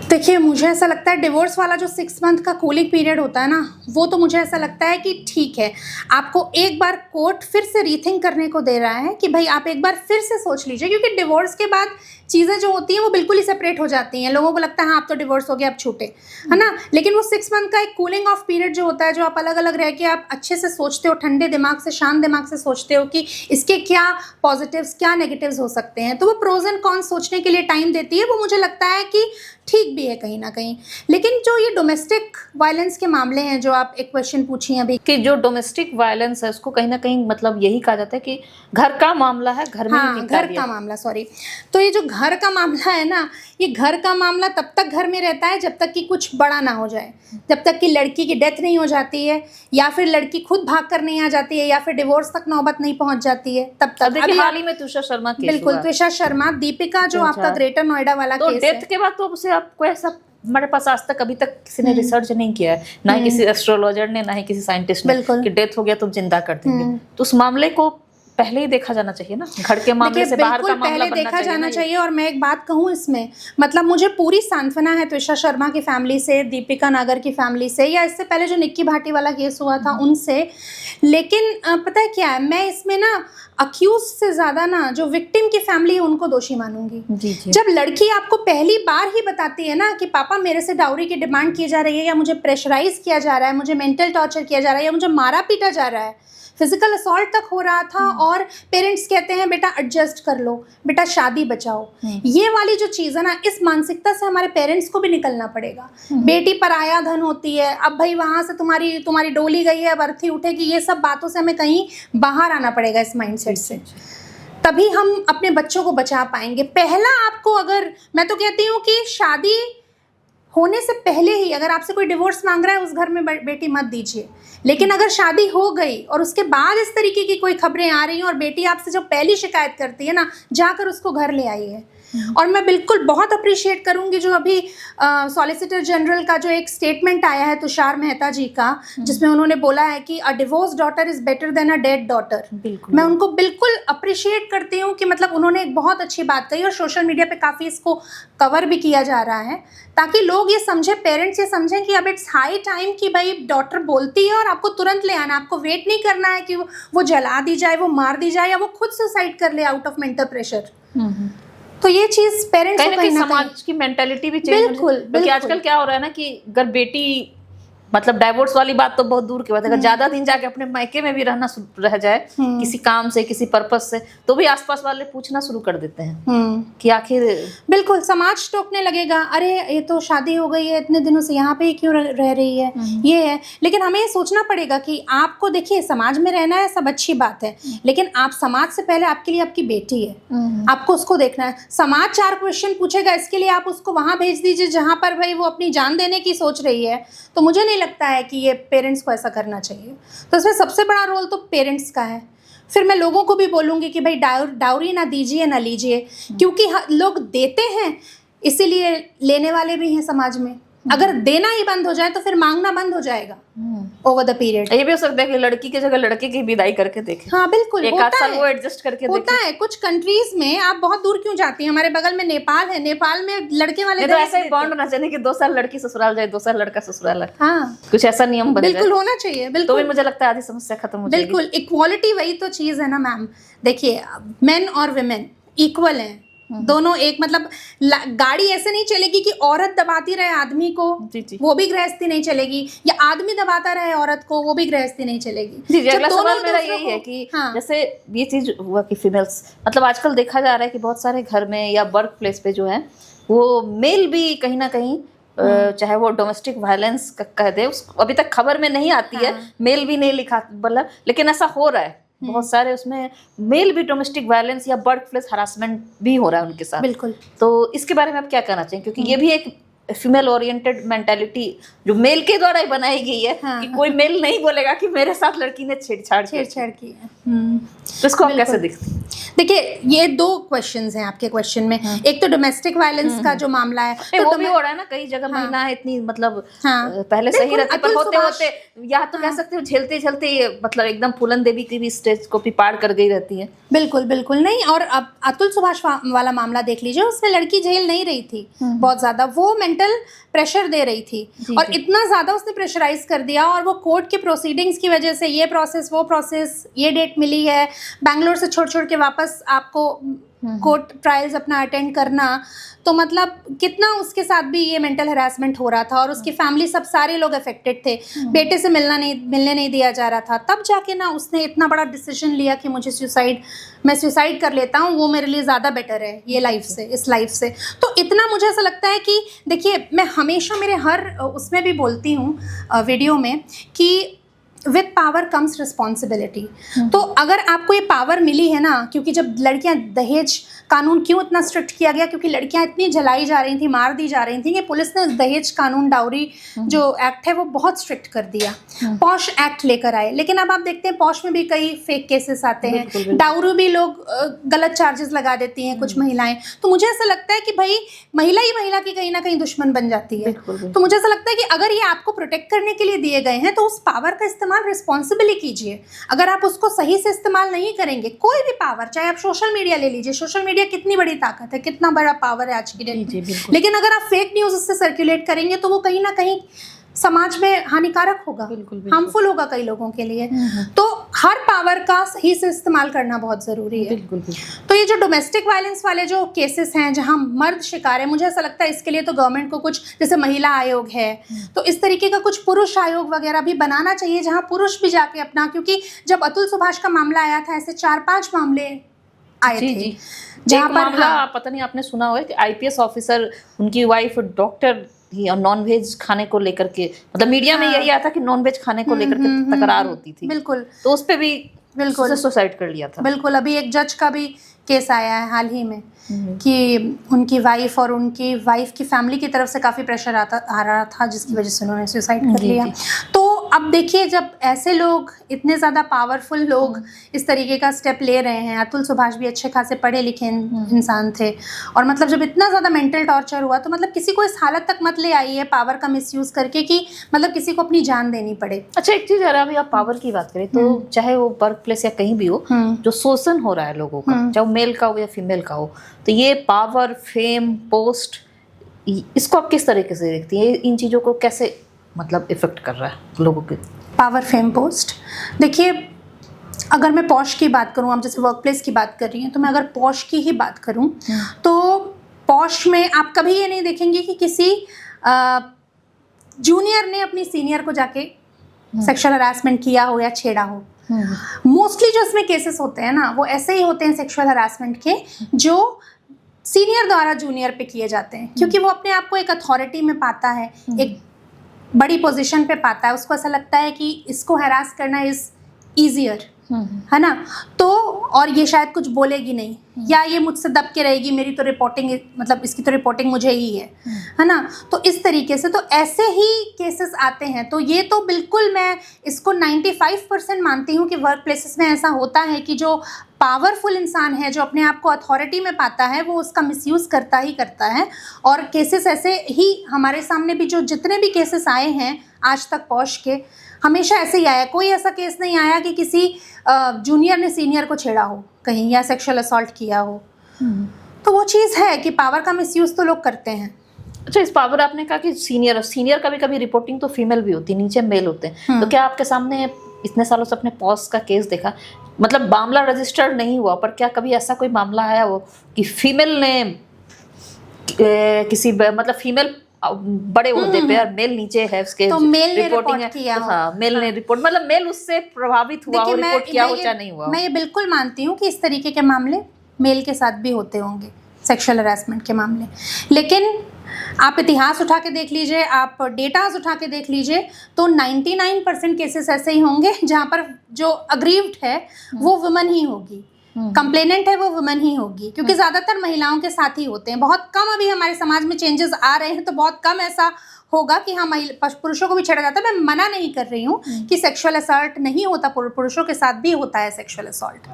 देखिए, मुझे ऐसा लगता है डिवोर्स वाला जो 6 मंथ का कूलिंग पीरियड होता है ना, वो तो मुझे ऐसा लगता है कि ठीक है, आपको एक बार कोर्ट फिर से रीथिंक करने को दे रहा है कि भाई आप एक बार फिर से सोच लीजिए, क्योंकि डिवोर्स के बाद चीज़ें जो होती हैं वो बिल्कुल ही सेपरेट हो जाती हैं। लोगों को लगता है हाँ अब तो डिवोर्स हो गया, अब छूटे, है ना। लेकिन वो 6 मंथ का एक कूलिंग ऑफ पीरियड जो होता है, जो आप अलग अलग रह के आप अच्छे से सोचते हो, ठंडे दिमाग से, शांत दिमाग से सोचते हो कि इसके क्या पॉजिटिव्स क्या नेगेटिव्स हो सकते हैं, तो वो प्रोज एंड कॉन्स सोचने के लिए टाइम देती है। वो मुझे लगता है कि ठीक भी है कहीं ना कहीं। लेकिन जो ये डोमेस्टिक वायलेंस के मामले हैं, जो आप एक क्वेश्चन पूछी अभी, कि जो डोमेस्टिक वायलेंस है उसको कहीं ना कहीं मतलब यही कहा जाता है कि घर का मामला है, घर में ही हाँ निपटा घर दिया। का मामला, सॉरी। तो ये जो घर का मामला है ना, ये घर का मामला तब तक घर में रहता है जब तक कि कुछ बड़ा ना हो जाए, जब तक कि लड़की की डेथ नहीं हो जाती है, या फिर लड़की खुद भाग कर नहीं आ जाती है, या फिर डिवोर्स तक नौबत नहीं पहुंच जाती है, तब तक। देखिए हाल ही में तुषार शर्मा केस बिल्कुल, हुआ। त्विषा शर्मा, दीपिका जो आपका ग्रेटर नोएडा वाला तो केस है, डेथ के बाद तो उसे आपको ऐसा हमारे पास आज तक अभी तक किसी ने रिसर्च नहीं किया है, ना ही किसी एस्ट्रोलॉजर ने, ना ही किसी साइंटिस्ट ने, बिल्कुल। कि डेथ हो गया तो जिंदा कर देंगे। तो उस मामले को पहले ही देखा जाना चाहिए ना, घर के मामले से बाहर का मामला पहले बनना देखा जाना चाहिए। चाहिए। और मैं एक बात कहूँ इसमें, मतलब मुझे पूरी सांत्वना है त्विषा शर्मा की फैमिली से, दीपिका नागर की फैमिली से, या इससे पहले जो निक्की भाटी वाला केस हुआ था उनसे। लेकिन पता है क्या है, मैं इसमें ना अक्यूज से ज़्यादा ना जो विक्टिम की फैमिली है उनको दोषी मानूंगी। जी जी। जब लड़की आपको पहली बार ही बताती है ना कि पापा मेरे से डाउरी की डिमांड की जा रही है, या मुझे प्रेशराइज किया जा रहा है, मुझे मेंटल टॉर्चर किया जा रहा है, या मुझे मारा पीटा जा रहा है, फिजिकल असॉल्ट तक हो रहा था, और पेरेंट्स कहते हैं बेटा एडजस्ट कर लो, बेटा शादी बचाओ, ये वाली जो चीज़ है ना, इस मानसिकता से हमारे पेरेंट्स को भी निकलना पड़ेगा। बेटी पराया धन होती है, अब भाई वहाँ से तुम्हारी डोली गई है, अब अर्थी उठेगी, ये सब बातों से हमें कहीं बाहर आना पड़ेगा इस माइंडसेट से, तभी हम अपने बच्चों को बचा पाएंगे। पहला आपको, अगर मैं तो कहती हूँ कि शादी होने से पहले ही अगर आपसे कोई डिवोर्स मांग रहा है, उस घर में बेटी मत दीजिए। लेकिन अगर शादी हो गई और उसके बाद इस तरीके की कोई खबरें आ रही हैं, और बेटी आपसे जब पहली शिकायत करती है ना, जाकर उसको घर ले आइए। और मैं बिल्कुल बहुत अप्रिशिएट करूंगी जो अभी सॉलिसिटर जनरल का जो एक स्टेटमेंट आया है तुषार मेहता जी का, जिसमें उन्होंने बोला है कि a divorce daughter is better than a dead daughter. मैं उनको बिल्कुल अप्रिशिएट करती हूँ कि मतलब उन्होंने एक बहुत अच्छी बात कही, और सोशल मीडिया पे काफ़ी इसको कवर भी किया जा रहा है, ताकि लोग ये समझें, पेरेंट्स ये समझें कि अब इट्स हाई टाइम कि भाई डॉटर बोलती है और आपको तुरंत ले आना, आपको वेट नहीं करना है कि वो जला दी जाए, वो मार दी जाए, या वो खुद सुसाइड कर ले आउट ऑफ मेंटल प्रेशर। तो ये चीज पेरेंट्स को कहीं ना समाज की मेंटालिटी भी चेंज बिल्कुल, क्योंकि आजकल क्या हो रहा है ना कि अगर बेटी मतलब डाइवोर्स वाली बात तो बहुत दूर की बात है, अगर ज्यादा दिन जाके अपने मायके में भी रह जाए किसी काम से, किसी पर्पस से, तो भी आसपास वाले पूछना शुरू कर देते हैं कि आखिर, बिल्कुल समाज टोकने लगेगा, अरे ये तो शादी हो गई है, इतने दिनों से यहाँ पे ही क्यों रह रही है, ये है। लेकिन हमें ये सोचना पड़ेगा कि आपको, देखिए समाज में रहना है, सब अच्छी बात है, लेकिन आप समाज से पहले आपके लिए आपकी बेटी है, आपको उसको देखना है। समाज 4 क्वेश्चन पूछेगा, इसके लिए आप उसको वहाँ भेज दीजिए जहाँ पर भाई वो अपनी जान देने की सोच रही है। तो मुझे नहीं लगता है कि ये पेरेंट्स को ऐसा करना चाहिए। तो इसमें सबसे बड़ा रोल तो पेरेंट्स का है। फिर मैं लोगों को भी बोलूँगी कि भाई डाउरी ना दीजिए ना लीजिए, क्योंकि लोग देते हैं इसीलिए लेने वाले भी हैं समाज में। अगर देना ही बंद हो जाए तो फिर मांगना बंद हो जाएगा ओवर द पीरियड। ये भी हो सकता है कि लड़की की जगह लड़के की विदाई करके देखें। हाँ बिल्कुल, एक आध साल वो एडजस्ट करके होता है कुछ कंट्रीज में। आप बहुत दूर क्यों जाती हैं, हमारे बगल में नेपाल है, नेपाल में लड़के वाले तो ऐसा ही बॉन्ड होना चाहिए कि 2 साल लड़की ससुराल जाए, 2 साल लड़का ससुराल। हाँ कुछ ऐसा नियम बन बिल्कुल होना चाहिए। बिल्कुल, तो भी मुझे लगता है आधी समस्या खत्म हो जाएगी। बिल्कुल, इक्वालिटी वही तो चीज़ है ना मैम। देखिए मेन और विमेन इक्वल हैं दोनों, एक मतलब गाड़ी ऐसे नहीं चलेगी कि औरत दबाती रहे आदमी को, जी। वो भी गृहस्थी नहीं चलेगी, या आदमी दबाता रहे औरत को, वो भी गृहस्थी नहीं चलेगी। जी, अगला सवाल मेरा यही है कि जैसे ये चीज हुआ कि फीमेल्स, मतलब आजकल देखा जा रहा है कि बहुत सारे घर में या वर्क प्लेस पे जो है वो मेल भी कहीं ना कहीं, चाहे वो डोमेस्टिक वायलेंस कह दे, अभी तक खबर में नहीं आती है, मेल भी नहीं लिखा मतलब, लेकिन ऐसा हो रहा है बहुत सारे, उसमें मेल भी डोमेस्टिक वायलेंस या वर्क प्लेस हरासमेंट भी हो रहा है उनके साथ। बिल्कुल। तो इसके बारे में आप क्या कहना चाहिए, क्योंकि ये भी एक फीमेल ओरिएंटेड मेंटालिटी जो मेल के द्वारा ही बनाई गई है, कि कोई मेल नहीं बोलेगा कि मेरे साथ लड़की ने छेड़छाड़ की है। तो इसको आप कैसे देखते हैं? देखिए, ये 2 क्वेश्चंस हैं आपके क्वेश्चन में। एक तो डोमेस्टिक वायलेंस का जो मामला है, तो वो भी हो रहा है ना कई जगह। हाँ। महिला इतनी मतलब हाँ। पहले सही रहती, पर होते सुभाष, होते या तो कह सकते हो झेलते झेलते मतलब एकदम फूलन देवी की भी स्टेज को भी पार कर गई रहती है। बिल्कुल बिल्कुल नहीं। और अब अतुल सुभाष वाला मामला देख लीजिए, उसमें लड़की झेल नहीं रही थी बहुत ज्यादा, वो मेंटल प्रेशर दे रही थी और इतना ज्यादा उसने प्रेशराइज कर दिया, और वो कोर्ट के प्रोसीडिंग्स की वजह से ये प्रोसेस वो प्रोसेस, ये डेट मिली है, बैंगलोर से छोड़ छोड़ के वापस आपको कोर्ट ट्रायल्स अपना अटेंड करना, तो मतलब कितना उसके साथ भी ये मेंटल हरासमेंट हो रहा था, और उसकी फैमिली सब सारे लोग अफेक्टेड थे। बेटे से मिलने नहीं दिया जा रहा था, तब जाके ना उसने इतना बड़ा डिसीजन लिया कि मैं सुसाइड कर लेता हूँ, वो मेरे लिए ज़्यादा बेटर है ये लाइफ से, इस लाइफ से। तो इतना मुझे ऐसा लगता है कि देखिए, मैं हमेशा मेरे हर उसमें भी बोलती हूँ वीडियो में कि विद पावर कम्स रिस्पॉन्सिबिलिटी। तो अगर आपको ये पावर मिली है ना, क्योंकि जब लड़कियां, दहेज कानून क्यों इतना स्ट्रिक्ट किया गया, क्योंकि लड़कियां इतनी जलाई जा रही थी, मार दी जा रही थी, कि पुलिस ने दहेज कानून, डाउरी जो एक्ट है वो बहुत स्ट्रिक्ट कर दिया। पॉश एक्ट लेकर आए, लेकिन अब आप देखते हैं पॉश में भी कई फेक केसेस आते हैं, डाउरी भी लोग गलत चार्जेस लगा देती हैं कुछ महिलाएं। तो मुझे ऐसा लगता है कि भाई महिला ही महिला की कहीं ना कहीं दुश्मन बन जाती है। तो मुझे ऐसा लगता है कि अगर ये आपको प्रोटेक्ट करने के लिए दिए गए हैं, तो उस पावर का इस्तेमाल रिस्पॉन्सिबली कीजिए। अगर आप उसको सही से इस्तेमाल नहीं करेंगे, कोई भी पावर, चाहे आप सोशल मीडिया ले लीजिए, सोशल मीडिया कितनी बड़ी ताकत है, कितना बड़ा पावर है आज की डेट में, लेकिन अगर आप फेक न्यूज उससे सर्कुलेट करेंगे तो वो कहीं ना कहीं समाज में हानिकारक होगा, हार्मफुल होगा कई लोगों के लिए। तो हर पावर का सही से इस्तेमाल करना बहुत ज़रूरी है। तो ये जो डोमेस्टिक वायलेंस वाले जो केसेस हैं जहां मर्द शिकार है, मुझे ऐसा लगता है इसके लिए तो गवर्नमेंट को कुछ, जैसे महिला आयोग है, तो इस तरीके का कुछ पुरुष आयोग वगैरह भी बनाना चाहिए, जहां पुरुष भी जाके अपना, क्योंकि जब अतुल सुभाष का मामला आया था, ऐसे 4-5 मामले आए थे जहाँ पर मामला पता नहीं आपने सुना होगा कि आईपीएस ऑफिसर, उनकी वाइफ डॉक्टर थी, और नॉनवेज खाने को लेकर के, मतलब मीडिया में यही आया था कि नॉनवेज खाने को लेकर के तकरार होती थी। बिल्कुल। तो उस पे भी बिल्कुल सुसाइड कर लिया था। बिल्कुल। अभी एक जज का भी केस आया है हाल ही में कि उनकी वाइफ और उनकी वाइफ की फैमिली की तरफ से काफ़ी प्रेशर आ रहा था, जिसकी वजह से उन्होंने सुसाइड कर लिया। तो अब देखिए, जब ऐसे लोग, इतने ज़्यादा पावरफुल लोग इस तरीके का स्टेप ले रहे हैं, अतुल सुभाष भी अच्छे खासे पढ़े लिखे इंसान थे, और मतलब जब इतना ज़्यादा मेंटल टॉर्चर हुआ, तो मतलब किसी को इस हालत तक मत ले आइए पावर का मिसयूज़ करके कि मतलब किसी को अपनी जान देनी पड़े। अच्छा, एक चीज़, अगर अभी आप पावर की बात करें तो चाहे वो वर्क प्लेस या कहीं भी हो, जो शोषण हो रहा है लोगों का, चाहे वो मेल का हो या फीमेल का हो, तो ये पावर, फेम, पोस्ट, इसको आप किस तरीके से देखती है? इन चीज़ों को कैसे मतलब इफेक्ट कर रहा है लोगों के? पावर, फेम, पोस्ट, देखिए, अगर मैं पॉश की बात करूँ, आप जैसे वर्क प्लेस की बात कर रही हैं, तो मैं अगर पॉश की ही बात करूँ तो पॉश में आप कभी ये नहीं देखेंगे कि किसी जूनियर ने अपनी सीनियर को जाके सेक्सुअल हरासमेंट किया हो या छेड़ा हो। मोस्टली जो इसमें केसेस होते हैं ना, वो ऐसे ही होते हैं सेक्सुअल हरासमेंट के, जो सीनियर द्वारा जूनियर पे किए जाते हैं, क्योंकि वो अपने आप को एक अथॉरिटी में पाता है, एक बड़ी पोजीशन पे पाता है, उसको ऐसा लगता है कि इसको हैरास करना इज ईजियर, है ना। तो और ये शायद कुछ बोलेगी नहीं, या ये मुझसे दब के रहेगी, मेरी तो रिपोर्टिंग, मतलब इसकी तो रिपोर्टिंग मुझे ही है ना। तो इस तरीके से तो ऐसे ही केसेस आते हैं। तो ये तो बिल्कुल मैं इसको 95% मानती हूँ कि वर्क प्लेसेस में ऐसा होता है कि जो पावरफुल इंसान है, जो अपने आप को अथॉरिटी में पाता है, वो उसका मिसयूज़ करता ही करता है। और केसेस ऐसे ही हमारे सामने भी, जो जितने भी केसेस आए हैं आज तक पॉश के, हमेशा ऐसे ही आया। कोई ऐसा केस नहीं आया कि किसी जूनियर ने सीनियर को छेड़ा हो कहीं या सेक्सुअल असॉल्ट किया हो। तो वो चीज़ है कि पावर का मिसयूज़ तो लोग करते हैं। अच्छा, इस पावर, आपने कहा कि सीनियर कभी कभी रिपोर्टिंग तो फीमेल भी होती है, नीचे मेल होते हैं, तो क्या आपके सामने इतने सालों से अपने पॉस का केस देखा, मतलब मामला रजिस्टर्ड नहीं हुआ, पर क्या कभी ऐसा कोई मामला आया वो कि फीमेल ने किसी, मतलब फीमेल बड़े ओहदे पे और मेल नीचे है उसके, तो मेल ने रिपोर्टिंग किया, हाँ, मेल ने रिपोर्ट, मतलब मेल उससे प्रभावित हुआ हो, रिपोर्ट किया हो चाहे नहीं हुआ। मैं ये बिल्कुल मानती हूँ कि इस तरीके के मामले मेल के साथ भी होते होंगे, सेक्सुअल हरासमेंट के मामले, लेकिन आप इतिहास उठा के देख लीजिए, आप डेटाज उठा के देख लीजिए, तो 99% केसेस ऐसे ही होंगे जहाँ पर जो अग्रीव्ड है वो वुमन ही होगी, कंप्लेनेंट है वो वुमन ही होगी, क्योंकि ज़्यादातर महिलाओं के साथ ही होते हैं। बहुत कम अभी हमारे समाज में चेंजेस आ रहे हैं, तो बहुत कम ऐसा होगा कि हाँ पुरुषों को भी छेड़ा जाता है, मैं मना नहीं कर रही हूँ कि सेक्सुअल असॉल्ट नहीं होता, पुरुषों के साथ भी होता है सेक्सुअल असॉल्ट,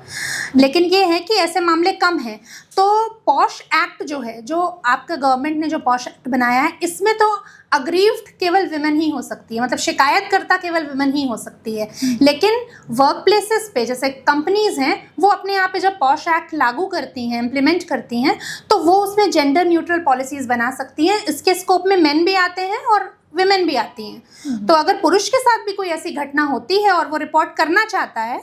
लेकिन ये है कि ऐसे मामले कम हैं। तो पॉश एक्ट जो है, जो आपका गवर्नमेंट ने जो पॉश एक्ट बनाया है, इसमें तो अग्रीव्ड केवल विमेन ही हो सकती है, मतलब शिकायतकर्ता केवल विमेन ही हो सकती है। लेकिन वर्क प्लेसेस पे जैसे कंपनीज हैं, वो अपने यहाँ पे जब पॉश एक्ट लागू करती हैं, इम्प्लीमेंट करती हैं, तो वो उसमें जेंडर न्यूट्रल पॉलिसीज़ बना सकती हैं। इसके स्कोप में मेन भी आते हैं और विमेन भी आती हैं। तो अगर पुरुष के साथ भी कोई ऐसी घटना होती है और वो रिपोर्ट करना चाहता है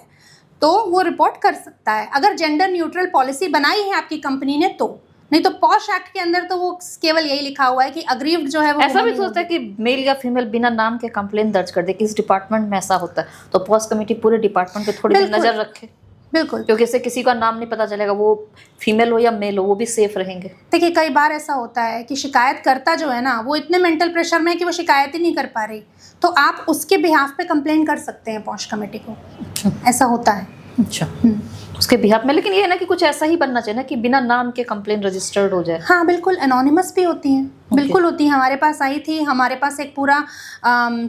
तो वो रिपोर्ट कर सकता है, अगर जेंडर न्यूट्रल पॉलिसी बनाई है आपकी कंपनी ने तो। नहीं तो पॉश एक्ट के अंदर तो वो केवल यही लिखा हुआ है कि अग्रीव्ड जो है वो ऐसा भी सोचता है कि मेल या फीमेल बिना नाम के कंप्लेन दर्ज कर दे कि इस डिपार्टमेंट में ऐसा होता है, तो पॉश कमेटी पूरे डिपार्टमेंट पे थोड़ी सी नजर रखे। बिल्कुल, क्योंकि इससे किसी का नाम नहीं पता चलेगा, वो फीमेल हो या मेल हो, वो भी सेफ रहेंगे। देखिए कई बार ऐसा होता है कि शिकायतकर्ता जो है ना, वो इतने मेंटल प्रेशर में है कि वो शिकायत ही नहीं कर पा रही, तो आप उसके बिहाफ पे कंप्लेन कर सकते हैं पॉश कमेटी को। ऐसा होता है। अच्छा, उसके बिहाफ में। लेकिन ये है ना कि कुछ ऐसा ही बनना चाहिए ना कि बिना नाम के कंप्लेन रजिस्टर्ड हो जाए। हाँ बिल्कुल, एनोनिमस भी होती हैं, बिल्कुल होती हैं। हमारे पास आई थी, हमारे पास एक पूरा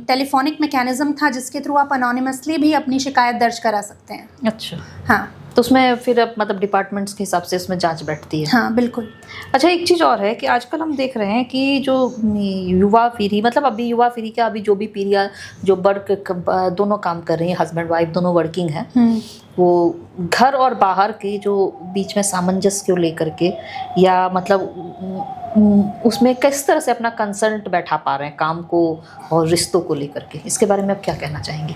टेलीफोनिक मैकेनिज्म था जिसके थ्रू आप एनोनिमसली भी अपनी शिकायत दर्ज करा सकते हैं। अच्छा, हाँ, तो उसमें फिर मतलब डिपार्टमेंट्स के हिसाब से उसमें जांच बैठती है। हाँ बिल्कुल। अच्छा, एक चीज़ और है कि आजकल हम देख रहे हैं कि जो युवा पीढ़ी, मतलब अभी युवा पीढ़ी क्या, अभी जो भी पीढ़ियाँ जो दोनों काम कर रही हैं, हस्बैंड वाइफ दोनों वर्किंग हैं, वो घर और बाहर के जो बीच में सामंजस्य को लेकर के, या मतलब उसमें किस तरह से अपना कंसर्ट बैठा पा रहे हैं काम को और रिश्तों को लेकर के, इसके बारे में आप क्या कहना चाहेंगे?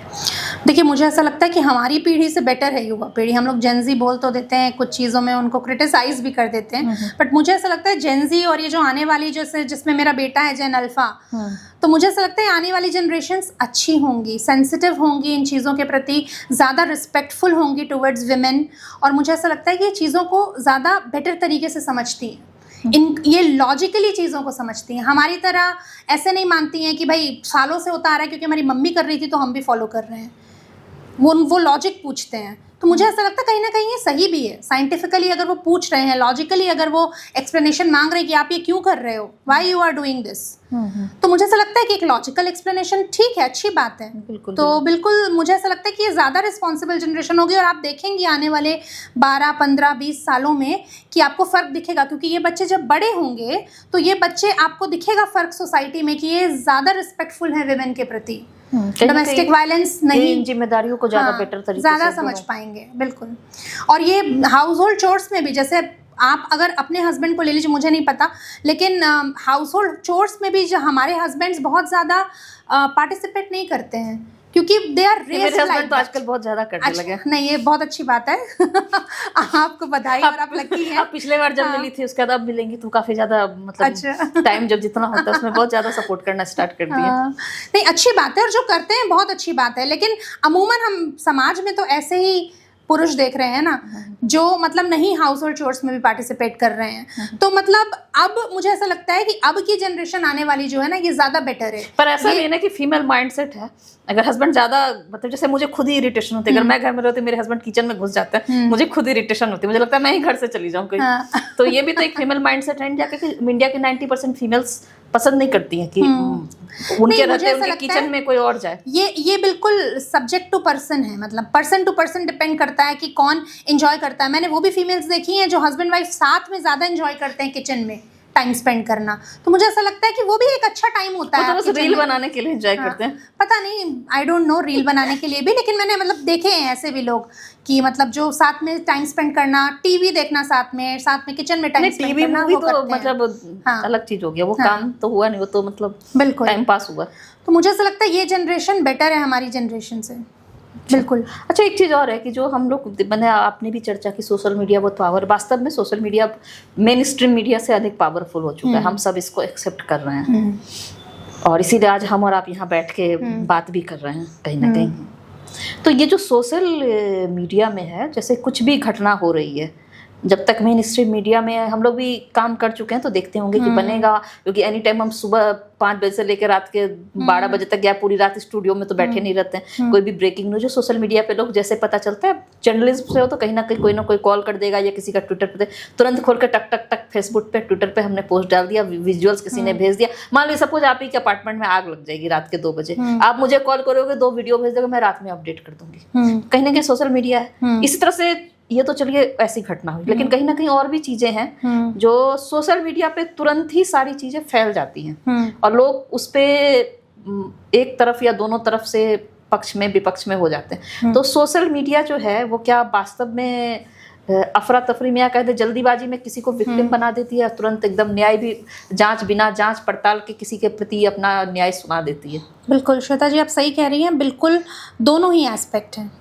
देखिए मुझे ऐसा लगता है कि हमारी पीढ़ी से बेटर है युवा पीढ़ी। हम लोग जेनजी बोल तो देते हैं, कुछ चीज़ों में उनको क्रिटिसाइज भी कर देते हैं, बट मुझे ऐसा लगता है जेनजी और ये जो आने वाली, जैसे जिसमें मेरा बेटा है जेन अल्फा, तो मुझे ऐसा लगता है आने वाली जनरेशन्स अच्छी होंगी, सेंसिटिव होंगी इन चीज़ों के प्रति, ज़्यादा रिस्पेक्टफुल होंगी टुवर्ड्स विमेन, और मुझे ऐसा लगता है कि ये चीज़ों को ज़्यादा बेटर तरीके से समझती हैं, ये लॉजिकली चीज़ों को समझती हैं। हमारी तरह ऐसे नहीं मानती हैं कि भाई सालों से होता आ रहा है क्योंकि हमारी मम्मी कर रही थी तो हम भी फॉलो कर रहे हैं, वो लॉजिक पूछते हैं। तो मुझे ऐसा लगता है कहीं ना कहीं ये सही भी है, साइंटिफिकली अगर वो पूछ रहे हैं, लॉजिकली अगर वो एक्सप्लेनेशन मांग रहे हैं कि आप ये क्यों कर रहे हो, why you are doing this, तो मुझे ऐसा लगता है कि एक लॉजिकल एक्सप्लेनेशन ठीक है, अच्छी बात है। तो बिल्कुल मुझे ऐसा लगता है कि ये ज़्यादा रिस्पॉन्सिबल जनरेशन होगी, और आप देखेंगे आने वाले 12, 15, 20 सालों में कि आपको फ़र्क दिखेगा, क्योंकि ये बच्चे जब बड़े होंगे तो ये बच्चे, आपको दिखेगा फ़र्क सोसाइटी में कि ये ज़्यादा रिस्पेक्टफुल है विमेन के प्रति, डोमेस्टिक वायलेंस नहीं, जिम्मेदारियों को ज़्यादा बेटर तरीके से ज़्यादा समझ पाएंगे। बिल्कुल। और ये हाउस होल्ड चोर्स में भी, जैसे आप अगर अपने हस्बैंड को ले लीजिए, मुझे नहीं पता, लेकिन हाउस होल्ड चोर्स में भी जो हमारे हस्बैंड्स बहुत ज़्यादा पार्टिसिपेट नहीं करते हैं, क्योंकि दे आर रेस्ड लाइक, तो आजकल बहुत ज्यादा करने लगे। नहीं, ये बहुत अच्छी बात है। आपको बधाई, और आप लकी हैं। आप पिछले बार जब मिली थी उसके बाद अब मिलेंगी तो काफी ज्यादा, मतलब टाइम जब जितना होता है उसमें बहुत ज्यादा सपोर्ट करना स्टार्ट कर दिया। नहीं, अच्छी बात है, और जो करते हैं बहुत अच्छी बात है, लेकिन अमूमन हम समाज में तो ऐसे ही पुरुष देख रहे हैं ना, जो मतलब नहीं हाउस होल्ड चोर्स में भी पार्टिसिपेट कर रहे हैं। तो मतलब अब मुझे ऐसा लगता है कि अब की जनरेशन आने वाली जो है ना, ये ज़्यादा बेटर है। पर ऐसा भी है ना कि फीमेल माइंडसेट है, अगर हस्बैंड ज़्यादा, मतलब जैसे मुझे खुद ही इरिटेशन होती है, अगर मैं घर में रहती हूँ, मेरे हस्बैंड किचन में घुस जाते हैं, मुझे खुद इरिटेशन होती है, मुझे लगता है मैं ही घर से चली जाऊँ कहीं। तो ये भी तो एक फीमेल माइंडसेट है इंडिया के 90% फीमेल्स पसंद नहीं करती हैं कि उनके रहते उनके किचन में कोई और जाए। ये बिल्कुल सब्जेक्ट टू पर्सन है, मतलब पर्सन टू पर्सन डिपेंड करता है कि कौन एंजॉय करता है। मैंने वो भी फीमेल्स देखी हैं जो हस्बैंड वाइफ साथ में ज़्यादा एंजॉय करते हैं किचन में टाइम स्पेंड करना, तो मुझे ऐसा लगता है कि वो भी एक अच्छा टाइम होता है। तो रील बनाने के लिए एंजॉय करते हैं, पता नहीं, आई डोंट नो रील बनाने के लिए भी, लेकिन मैंने मतलब देखे हैं ऐसे भी लोग कि मतलब जो साथ में टाइम स्पेंड करना, टीवी देखना साथ में किचन में टाइम स्पेंड करना, वो तो मतलब अलग चीज हो गया, वो काम तो हुआ नहीं, वो तो मतलब बिल्कुल टाइम पास हुआ। तो मुझे ऐसा लगता है ये जनरेशन बेटर है हमारी जनरेशन से। बिल्कुल। अच्छा, एक चीज़ और है कि जो हम लोग, मैंने आपने भी चर्चा की, सोशल मीडिया बहुत पावर, वास्तव में social media main stream media से अधिक पावरफुल हो चुका है, हम सब इसको एक्सेप्ट कर रहे हैं, और इसीलिए आज हम और आप यहाँ बैठ के बात भी कर रहे हैं कहीं ना कहीं। तो ये जो सोशल मीडिया में है, जैसे कुछ भी घटना हो रही है, जब तक मेन स्ट्रीम मीडिया में हम लोग भी काम कर चुके हैं तो देखते होंगे कि बनेगा, क्योंकि एनी टाइम हम सुबह 5 बजे से लेकर रात के 12 बजे तक या पूरी रात स्टूडियो में तो बैठे नहीं रहते हैं। कोई भी ब्रेकिंग न्यूज सोशल मीडिया पे लोग जैसे पता चलता है, जर्नलिज्म से हो तो कहीं ना कहीं कोई ना कोई कॉल कर देगा या किसी का ट्विटर पे तुरंत खोल कर टक टक टक फेसबुक पे ट्विटर पे हमने पोस्ट डाल दिया, विजुअल्स किसी ने भेज दिया। मान लीजिए सपोज आप ही के अपार्टमेंट में आग लग जाएगी रात के 2 बजे, आप मुझे कॉल करोगे, 2 वीडियो भेज दोगे, मैं रात में अपडेट कर दूंगी। कहीं ना कहीं सोशल मीडिया है। इसी तरह से ये तो चलिए ऐसी घटना हुई, लेकिन कहीं ना कहीं और भी चीजें हैं जो सोशल मीडिया पे तुरंत ही सारी चीजें फैल जाती हैं और लोग उस पे एक तरफ या दोनों तरफ से पक्ष में विपक्ष में हो जाते हैं। तो सोशल मीडिया जो है वो क्या वास्तव में अफरा तफरी में या कहते जल्दीबाजी में किसी को विक्टिम बना देती है, तुरंत एकदम न्याय भी बिना जांच पड़ताल के किसी के प्रति अपना न्याय सुना देती है? बिल्कुल श्वेता जी, आप सही कह रही हैं। बिल्कुल दोनों ही एस्पेक्ट हैं।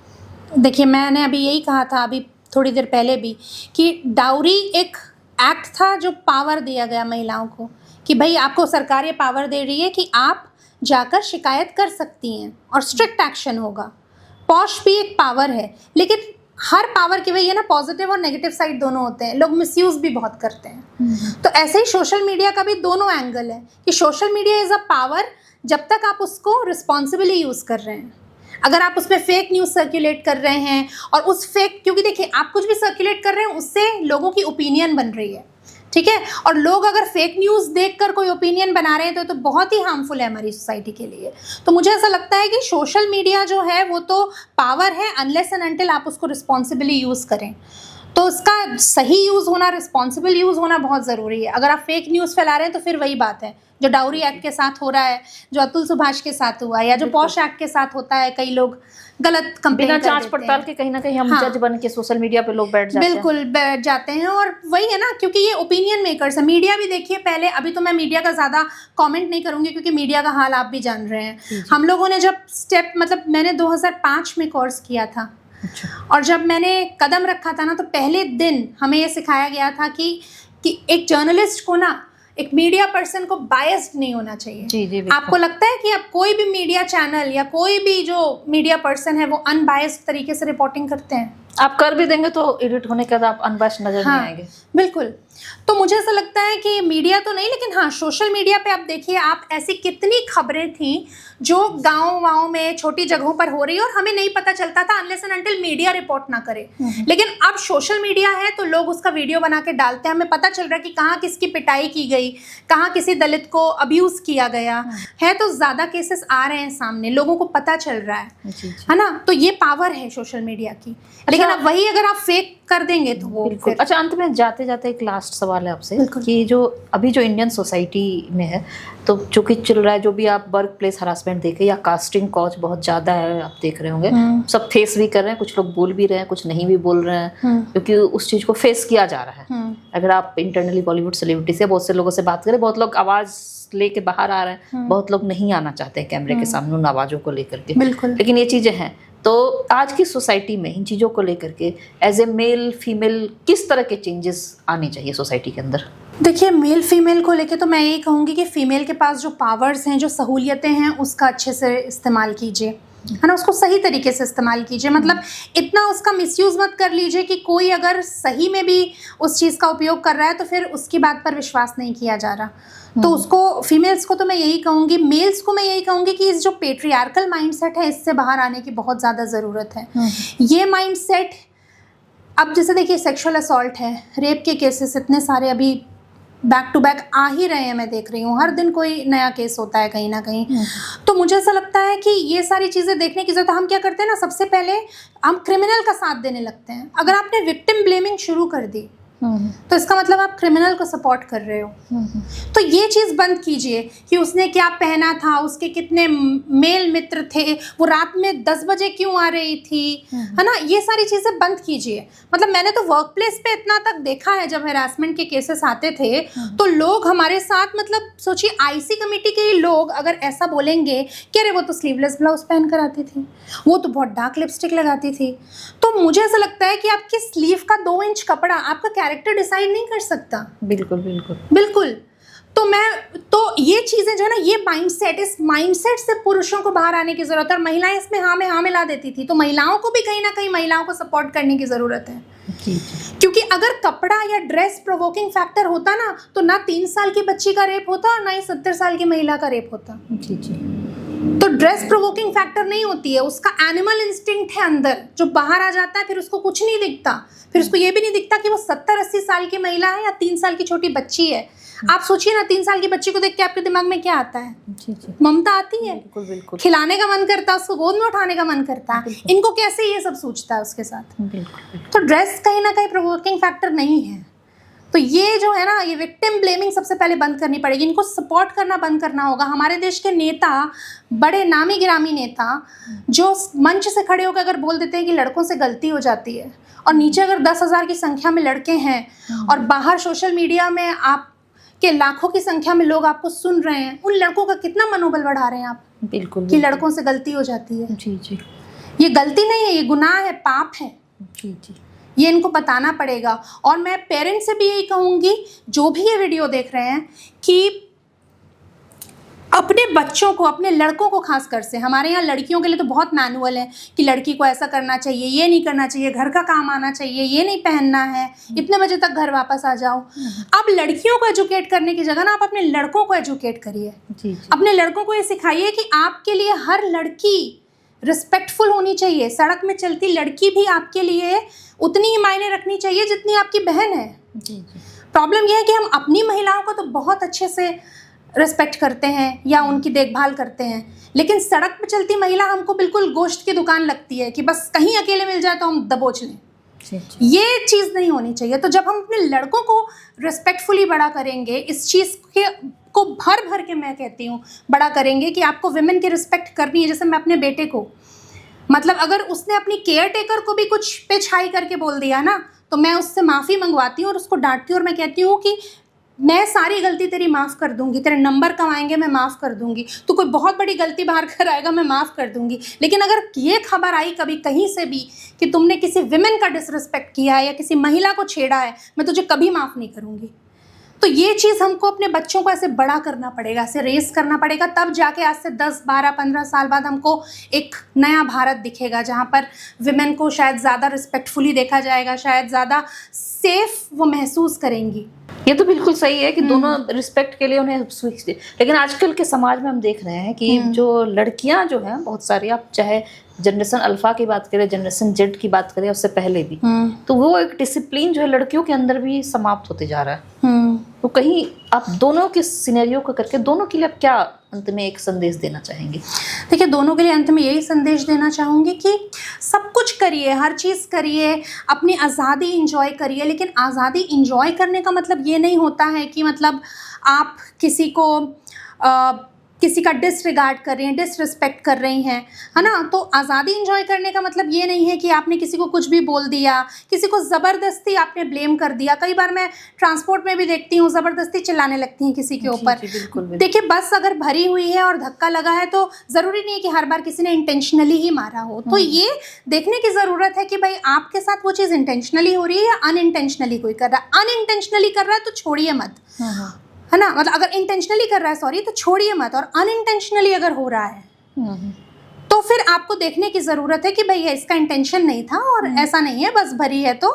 देखिए, मैंने अभी यही कहा था अभी थोड़ी देर पहले भी कि डाउरी एक एक्ट था जो पावर दिया गया महिलाओं को, कि भाई आपको सरकार ये पावर दे रही है कि आप जाकर शिकायत कर सकती हैं और स्ट्रिक्ट एक्शन होगा। पॉश भी एक पावर है, लेकिन हर पावर की वही है ना, पॉजिटिव और नेगेटिव साइड दोनों होते हैं, लोग मिसयूज़ भी बहुत करते हैं। तो ऐसे ही सोशल मीडिया का भी दोनों एंगल है कि social media is a power जब तक आप उसको रिस्पॉन्सिबली यूज़ कर रहे हैं। अगर आप उसमें फेक न्यूज़ सर्कुलेट कर रहे हैं और उस फेक, क्योंकि देखिए आप कुछ भी सर्कुलेट कर रहे हैं उससे लोगों की ओपिनियन बन रही है, ठीक है, और लोग अगर फेक न्यूज़ देखकर कोई ओपिनियन बना रहे हैं तो बहुत ही हार्मफुल है हमारी सोसाइटी के लिए। तो मुझे ऐसा लगता है कि सोशल मीडिया जो है वो तो पावर है, अनलेस एंड अनटिल आप उसको रिस्पॉन्सिबली यूज़ करें। तो उसका सही यूज़ होना, रिस्पॉन्सिबल यूज़ होना बहुत ज़रूरी है। अगर आप फेक न्यूज़ फैला रहे हैं तो फिर वही बात है जो डाउरी एक्ट के साथ हो रहा है, जो अतुल सुभाष के साथ हुआ, या जो पॉश एक्ट के साथ होता है। कई लोग गलत कंप्लेन बिना जांच पड़ताल के कहीं ना कहीं हम जज बन के सोशल मीडिया पे लोग बैठ जाते हैं। बिल्कुल बैठ जाते हैं, और वही है ना, क्योंकि ये ओपिनियन मेकर्स है। मीडिया भी देखिए पहले, अभी तो मैं मीडिया का ज़्यादा कमेंट नहीं करूँगी क्योंकि मीडिया का हाल आप भी जान रहे हैं। हम लोगों ने जब स्टेप, मतलब मैंने 2005 में कोर्स किया था, और जब मैंने कदम रखा था ना तो पहले दिन हमें ये सिखाया गया था कि एक जर्नलिस्ट को ना, एक मीडिया पर्सन को बायस्ड नहीं होना चाहिए। जी, आपको लगता है कि आप कोई भी मीडिया चैनल या कोई भी जो मीडिया पर्सन है वो अनबायस्ड तरीके से रिपोर्टिंग करते हैं? आप कर भी देंगे तो एडिट होने के बाद आप अनबायस्ड नजर नहीं आएंगे। बिल्कुल। तो मुझे ऐसा लगता है कि मीडिया तो नहीं, लेकिन हाँ सोशल मीडिया पे आप देखिए, आप ऐसी कितनी खबरें थी जो गाँव में छोटी जगहों पर हो रही है और हमें नहीं पता चलता था unless and until media report ना करे। लेकिन अब सोशल मीडिया है तो लोग उसका वीडियो बना के डालते हैं, हमें पता चल रहा है कि कहाँ किसकी पिटाई की गई, कहाँ किसी दलित को अब्यूज़ किया गया है। तो ज़्यादा केसेस आ रहे हैं सामने, लोगों को पता चल रहा है ना। तो ये पावर है सोशल मीडिया की। लेकिन अब वही अगर आप फेक कर देंगे तो वो बिल्कुल। अच्छा, अंत में जाते जाते एक लास्ट सवाल है आपसे कि जो अभी जो इंडियन सोसाइटी में है, तो जो कि चल रहा है, जो भी आप वर्क प्लेस हरासमेंट देखे या कास्टिंग काउच बहुत ज़्यादा है, आप देख रहे होंगे, सब फेस भी कर रहे हैं, कुछ लोग बोल भी रहे हैं, कुछ नहीं भी बोल रहे हैं, क्योंकि उस चीज़ को फेस किया जा रहा है। अगर आप इंटरनली बॉलीवुड सेलिब्रिटी से बहुत से लोगों से बात करें, बहुत लोग आवाज़ लेके बाहर आ रहे हैं, बहुत लोग नहीं आना चाहते हैं कैमरे के सामने उन आवाज़ों को लेकर के। बिल्कुल। लेकिन ये चीज़ें हैं। तो आज की सोसाइटी में इन चीज़ों को लेकर के एज ए मेल फीमेल किस तरह के चेंजेस आने चाहिए सोसाइटी के अंदर? देखिए, मेल फीमेल को लेके तो मैं यही कहूँगी कि फ़ीमेल के पास जो पावर्स हैं, जो सहूलियतें हैं, उसका अच्छे से इस्तेमाल कीजिए, है ना। उसको सही तरीके से इस्तेमाल कीजिए, मतलब इतना उसका मिसयूज़ मत कर लीजिए कि कोई अगर सही में भी उस चीज़ का उपयोग कर रहा है तो फिर उसकी बात पर विश्वास नहीं किया जा रहा। तो उसको, फीमेल्स को तो मैं यही कहूँगी, मेल्स को मैं यही कहूँगी कि इस जो पेट्रियार्कल माइंडसेट है इससे बाहर आने की बहुत ज़्यादा ज़रूरत है। ये माइंडसेट, अब जैसे देखिए सेक्सुअल असॉल्ट है, रेप के केसेस इतने सारे अभी बैक टू बैक आ ही रहे हैं, मैं देख रही हूँ, हर दिन कोई नया केस होता है कहीं ना कहीं। तो मुझे ऐसा लगता है कि ये सारी चीज़ें देखने की ज़रूरत है। हम क्या करते हैं ना, सबसे पहले हम क्रिमिनल का साथ देने लगते हैं। अगर आपने विक्टिम ब्लेमिंग शुरू कर दी तो इसका मतलब आप क्रिमिनल को सपोर्ट कर रहे हो। तो ये चीज़ बंद कीजिए कि उसने क्या पहना था, उसके कितने मेल मित्र थे, वो रात में 10 बजे क्यों आ रही थी, है ना। ये सारी चीज़ें बंद कीजिए। मतलब मैंने तो वर्क प्लेस पे इतना तक देखा है, जब हैरासमेंट के केसेस आते थे तो लोग हमारे साथ, मतलब सोचिए आईसी कमेटी के ही लोग अगर ऐसा बोलेंगे कि अरे वो तो स्लीवलेस ब्लाउज पहन कर आती थी, वो तो बहुत डार्क लिपस्टिक लगाती थी, तो मुझे ऐसा लगता है कि आपकी स्लीव का 2 इंच कपड़ा आपका कैरेक्टर डिसाइड नहीं कर सकता। बिल्कुल बिल्कुल बिल्कुल। तो ये चीज़ें जो है ना, ये माइंडसेट, इस माइंडसेट से पुरुषों को बाहर आने की ज़रूरत है। और महिलाएं इसमें हाँ में हाँ मिला देती थी, तो महिलाओं को भी कहीं ना कहीं महिलाओं को सपोर्ट करने की ज़रूरत है। क्योंकि अगर कपड़ा या ड्रेस प्रोवोकिंग फैक्टर होता ना, तो ना 3 साल की बच्ची का रेप होता और ना ही 70 साल की महिला का रेप होता। तो ड्रेस प्रोवोकिंग फैक्टर नहीं होती है, उसका एनिमल इंस्टिंक्ट है अंदर जो बाहर आ जाता है। फिर उसको कुछ नहीं दिखता, फिर उसको ये भी नहीं दिखता कि वो 70-80 साल की महिला है या 3 साल की छोटी बच्ची है। आप सोचिए ना, 3 साल की बच्ची को देख के आपके दिमाग में क्या आता है? ममता आती है, बिल्कुल बिल्कुल, खिलाने का मन करता है, उसको गोद में उठाने का मन करता है। इनको कैसे ये सब सोचता है उसके साथ? तो ड्रेस कहीं ना कहीं प्रोवोकिंग फैक्टर नहीं है। तो ये जो है ना, ये विक्टिम ब्लेमिंग सबसे पहले बंद करनी पड़ेगी। इनको सपोर्ट करना बंद करना होगा। हमारे देश के नेता, बड़े नामी गिरामी नेता, जो मंच से खड़े होकर अगर बोल देते हैं कि लड़कों से गलती हो जाती है, और नीचे अगर 10,000 की संख्या में लड़के हैं और बाहर सोशल मीडिया में आप के लाखों की संख्या में लोग आपको सुन रहे हैं, उन लड़कों का कितना मनोबल बढ़ा रहे हैं आप? बिल्कुल, कि लड़कों से गलती हो जाती है। जी जी, ये गलती नहीं है, ये गुनाह है, पाप है। जी जी, ये इनको बताना पड़ेगा। और मैं पेरेंट्स से भी यही कहूँगी, जो भी ये वीडियो देख रहे हैं, कि अपने बच्चों को, अपने लड़कों को खासकर से, हमारे यहाँ लड़कियों के लिए तो बहुत मैनुअल है कि लड़की को ऐसा करना चाहिए, ये नहीं करना चाहिए, घर का काम आना चाहिए, ये नहीं पहनना है, इतने बजे तक घर वापस आ जाओ। अब लड़कियों को एजुकेट करने की जगह ना आप अपने लड़कों को एजुकेट करिए। अपने लड़कों को ये सिखाइए कि आपके लिए हर लड़की रिस्पेक्टफुल होनी चाहिए। सड़क में चलती लड़की भी आपके लिए उतनी ही मायने रखनी चाहिए जितनी आपकी बहन है। प्रॉब्लम यह है कि हम अपनी महिलाओं को तो बहुत अच्छे से रिस्पेक्ट करते हैं या उनकी देखभाल करते हैं, लेकिन सड़क पर चलती महिला हमको बिल्कुल गोश्त की दुकान लगती है कि बस कहीं अकेले मिल जाए तो हम दबोच लें। ये चीज़ नहीं होनी चाहिए। तो जब हम अपने लड़कों को रिस्पेक्टफुली बड़ा करेंगे, इस चीज़ के को भर भर के मैं कहती हूँ बड़ा करेंगे कि आपको विमेन की रिस्पेक्ट करनी है। जैसे मैं अपने बेटे को, मतलब अगर उसने अपनी केयर टेकर को भी कुछ पे छाई करके बोल दिया ना, तो मैं उससे माफ़ी मंगवाती हूँ और उसको डांटती हूँ और मैं कहती हूँ कि मैं सारी गलती तेरी माफ़ कर दूंगी, तेरे नंबर कम आएंगे मैं माफ़ कर दूंगी, तो कोई बहुत बड़ी गलती बाहर कर आएगा मैं माफ़ कर दूंगी, लेकिन अगर ये खबर आई कभी कहीं से भी कि तुमने किसी विमेन का डिसरिस्पेक्ट किया है या किसी महिला को छेड़ा है, मैं तुझे कभी माफ़ नहीं करूंगी। तो ये चीज़ हमको अपने बच्चों को ऐसे बड़ा करना पड़ेगा, ऐसे रेस करना पड़ेगा, तब जाके आज से 10, 12, 15 साल बाद हमको एक नया भारत दिखेगा जहाँ पर विमेन को शायद ज़्यादा रिस्पेक्टफुली देखा जाएगा, शायद ज़्यादा सेफ वो महसूस करेंगी। ये तो बिल्कुल सही है कि दोनों रिस्पेक्ट के लिए उन्हें स्विच दे। लेकिन आजकल के समाज में हम देख रहे हैं कि जो लड़कियां जो हैं बहुत सारी, आप चाहे जनरेशन अल्फा की बात करें, जनरेशन जेड की बात करें, उससे पहले भी, तो वो एक डिसिप्लिन जो है लड़कियों के अंदर भी समाप्त होते जा रहा है। तो कहीं आप दोनों के सिनेरियो को करके दोनों के लिए आप क्या अंत में एक संदेश देना चाहेंगे? देखिए, दोनों के लिए अंत में यही संदेश देना चाहूँगी कि सब कुछ करिए, हर चीज़ करिए, अपनी आज़ादी इंजॉय करिए, लेकिन आज़ादी इंजॉय करने का मतलब ये नहीं होता है कि मतलब आप किसी को किसी का डिसरिगार्ड कर रही हैं, डिसरिस्पेक्ट कर रही हैं, है ना। तो आज़ादी इंजॉय करने का मतलब ये नहीं है कि आपने किसी को कुछ भी बोल दिया, किसी को ज़बरदस्ती आपने ब्लेम कर दिया। कई बार मैं ट्रांसपोर्ट में भी देखती हूँ, ज़बरदस्ती चिल्लाने लगती हैं किसी के ऊपर। देखिए, बस अगर भरी हुई है और धक्का लगा है तो ज़रूरी नहीं है कि हर बार किसी ने इंटेंशनली ही मारा हो। तो ये देखने की ज़रूरत है कि भाई आपके साथ वो चीज़ इंटेंशनली हो रही है या अनइंटेंशनली कोई कर रहा है। अनइंटेंशनली कर रहा है तो छोड़िए मत, है ना। मतलब अगर इंटेंशनली कर रहा है, सॉरी, तो छोड़िए मत। और अनइंटेंशनली अगर हो रहा है तो फिर आपको देखने की ज़रूरत है कि भाई इसका इंटेंशन नहीं था और ऐसा नहीं है, बस भरी है तो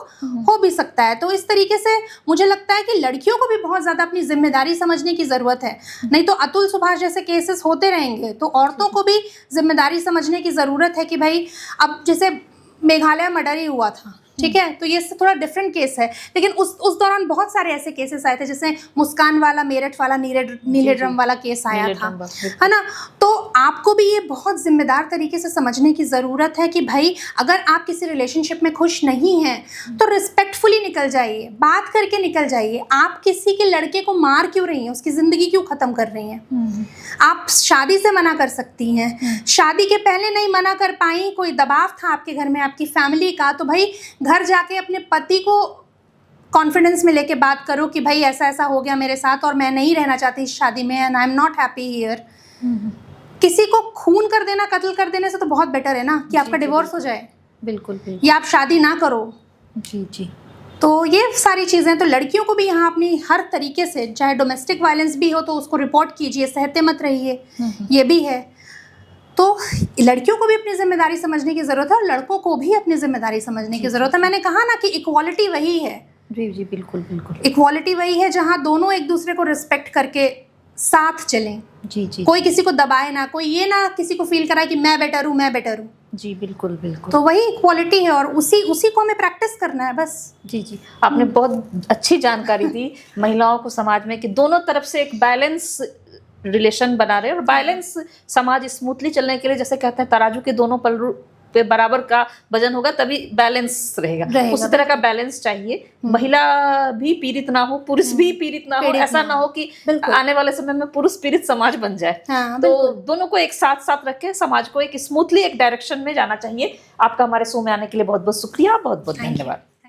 हो भी सकता है। तो इस तरीके से मुझे लगता है कि लड़कियों को भी बहुत ज़्यादा अपनी जिम्मेदारी समझने की ज़रूरत है। नहीं तो अतुल सुभाष जैसे केसेस होते रहेंगे, तो औरतों को भी जिम्मेदारी समझने की ज़रूरत है कि भाई अब जैसे मेघालय मर्डर ही हुआ था, ठीक है, तो ये थोड़ा डिफरेंट केस है, लेकिन उस दौरान बहुत सारे ऐसे केसेस आए थे, जैसे मुस्कान वाला, मेरठ वाला, नीले ड्रम वाला केस आया था, है ना। तो आपको भी ये बहुत जिम्मेदार तरीके से समझने की ज़रूरत है कि भाई अगर आप किसी रिलेशनशिप में खुश नहीं हैं तो रिस्पेक्टफुली निकल जाइए, बात करके निकल जाइए। आप किसी के लड़के को मार क्यों रही हैं, उसकी ज़िंदगी क्यों ख़त्म कर रही हैं? आप शादी से मना कर सकती हैं, शादी के पहले नहीं मना कर पाई, कोई दबाव था आपके घर में, आपकी फैमिली का, तो भाई घर जाके अपने पति को कॉन्फिडेंस में लेके बात करो कि भाई ऐसा ऐसा हो गया मेरे साथ और मैं नहीं रहना चाहती इस शादी में, and I am not happy here. किसी को खून कर देना, कत्ल कर देने से तो बहुत बेटर है ना कि आपका डिवोर्स हो जाए। बिल्कुल, या आप शादी ना करो। जी जी। तो ये सारी चीज़ें, तो लड़कियों को भी यहाँ अपनी हर तरीके से, चाहे डोमेस्टिक वायलेंस भी हो तो उसको रिपोर्ट कीजिए, सहते मत रहिए, ये भी है। तो लड़कियों को भी अपनी जिम्मेदारी समझने की ज़रूरत है और लड़कों को भी अपनी जिम्मेदारी समझने की ज़रूरत है। मैंने कहा ना कि इक्वालिटी वही है। जी जी, बिल्कुल बिल्कुल। इक्वालिटी वही है जहाँ दोनों एक दूसरे को रिस्पेक्ट करके साथ चलें। जी जी, कोई किसी को दबाए ना, कोई ये ना किसी को फील कराए कि मैं बेटर हूँ, मैं बेटर हूँ। जी बिल्कुल बिल्कुल। तो वही इक्वालिटी है और उसी को हमें प्रैक्टिस करना है बस। जी जी, आपने बहुत अच्छी जानकारी दी महिलाओं को समाज में कि दोनों तरफ से एक बैलेंस रिलेशन बना रहे और बैलेंस समाज स्मूथली चलने के लिए, जैसे कहते हैं तराजू के दोनों पल्लू पे बराबर का वजन होगा तभी बैलेंस रहेगा। उसी तरह का बैलेंस चाहिए। महिला भी पीड़ित ना हो, पुरुष भी पीड़ित ना हो। ऐसा ना हो कि आने वाले समय में पुरुष पीड़ित समाज बन जाए। तो दोनों को एक साथ साथ रख के समाज को एक स्मूथली एक डायरेक्शन में जाना चाहिए। आपका हमारे शो में आने के लिए बहुत बहुत शुक्रिया, बहुत बहुत धन्यवाद।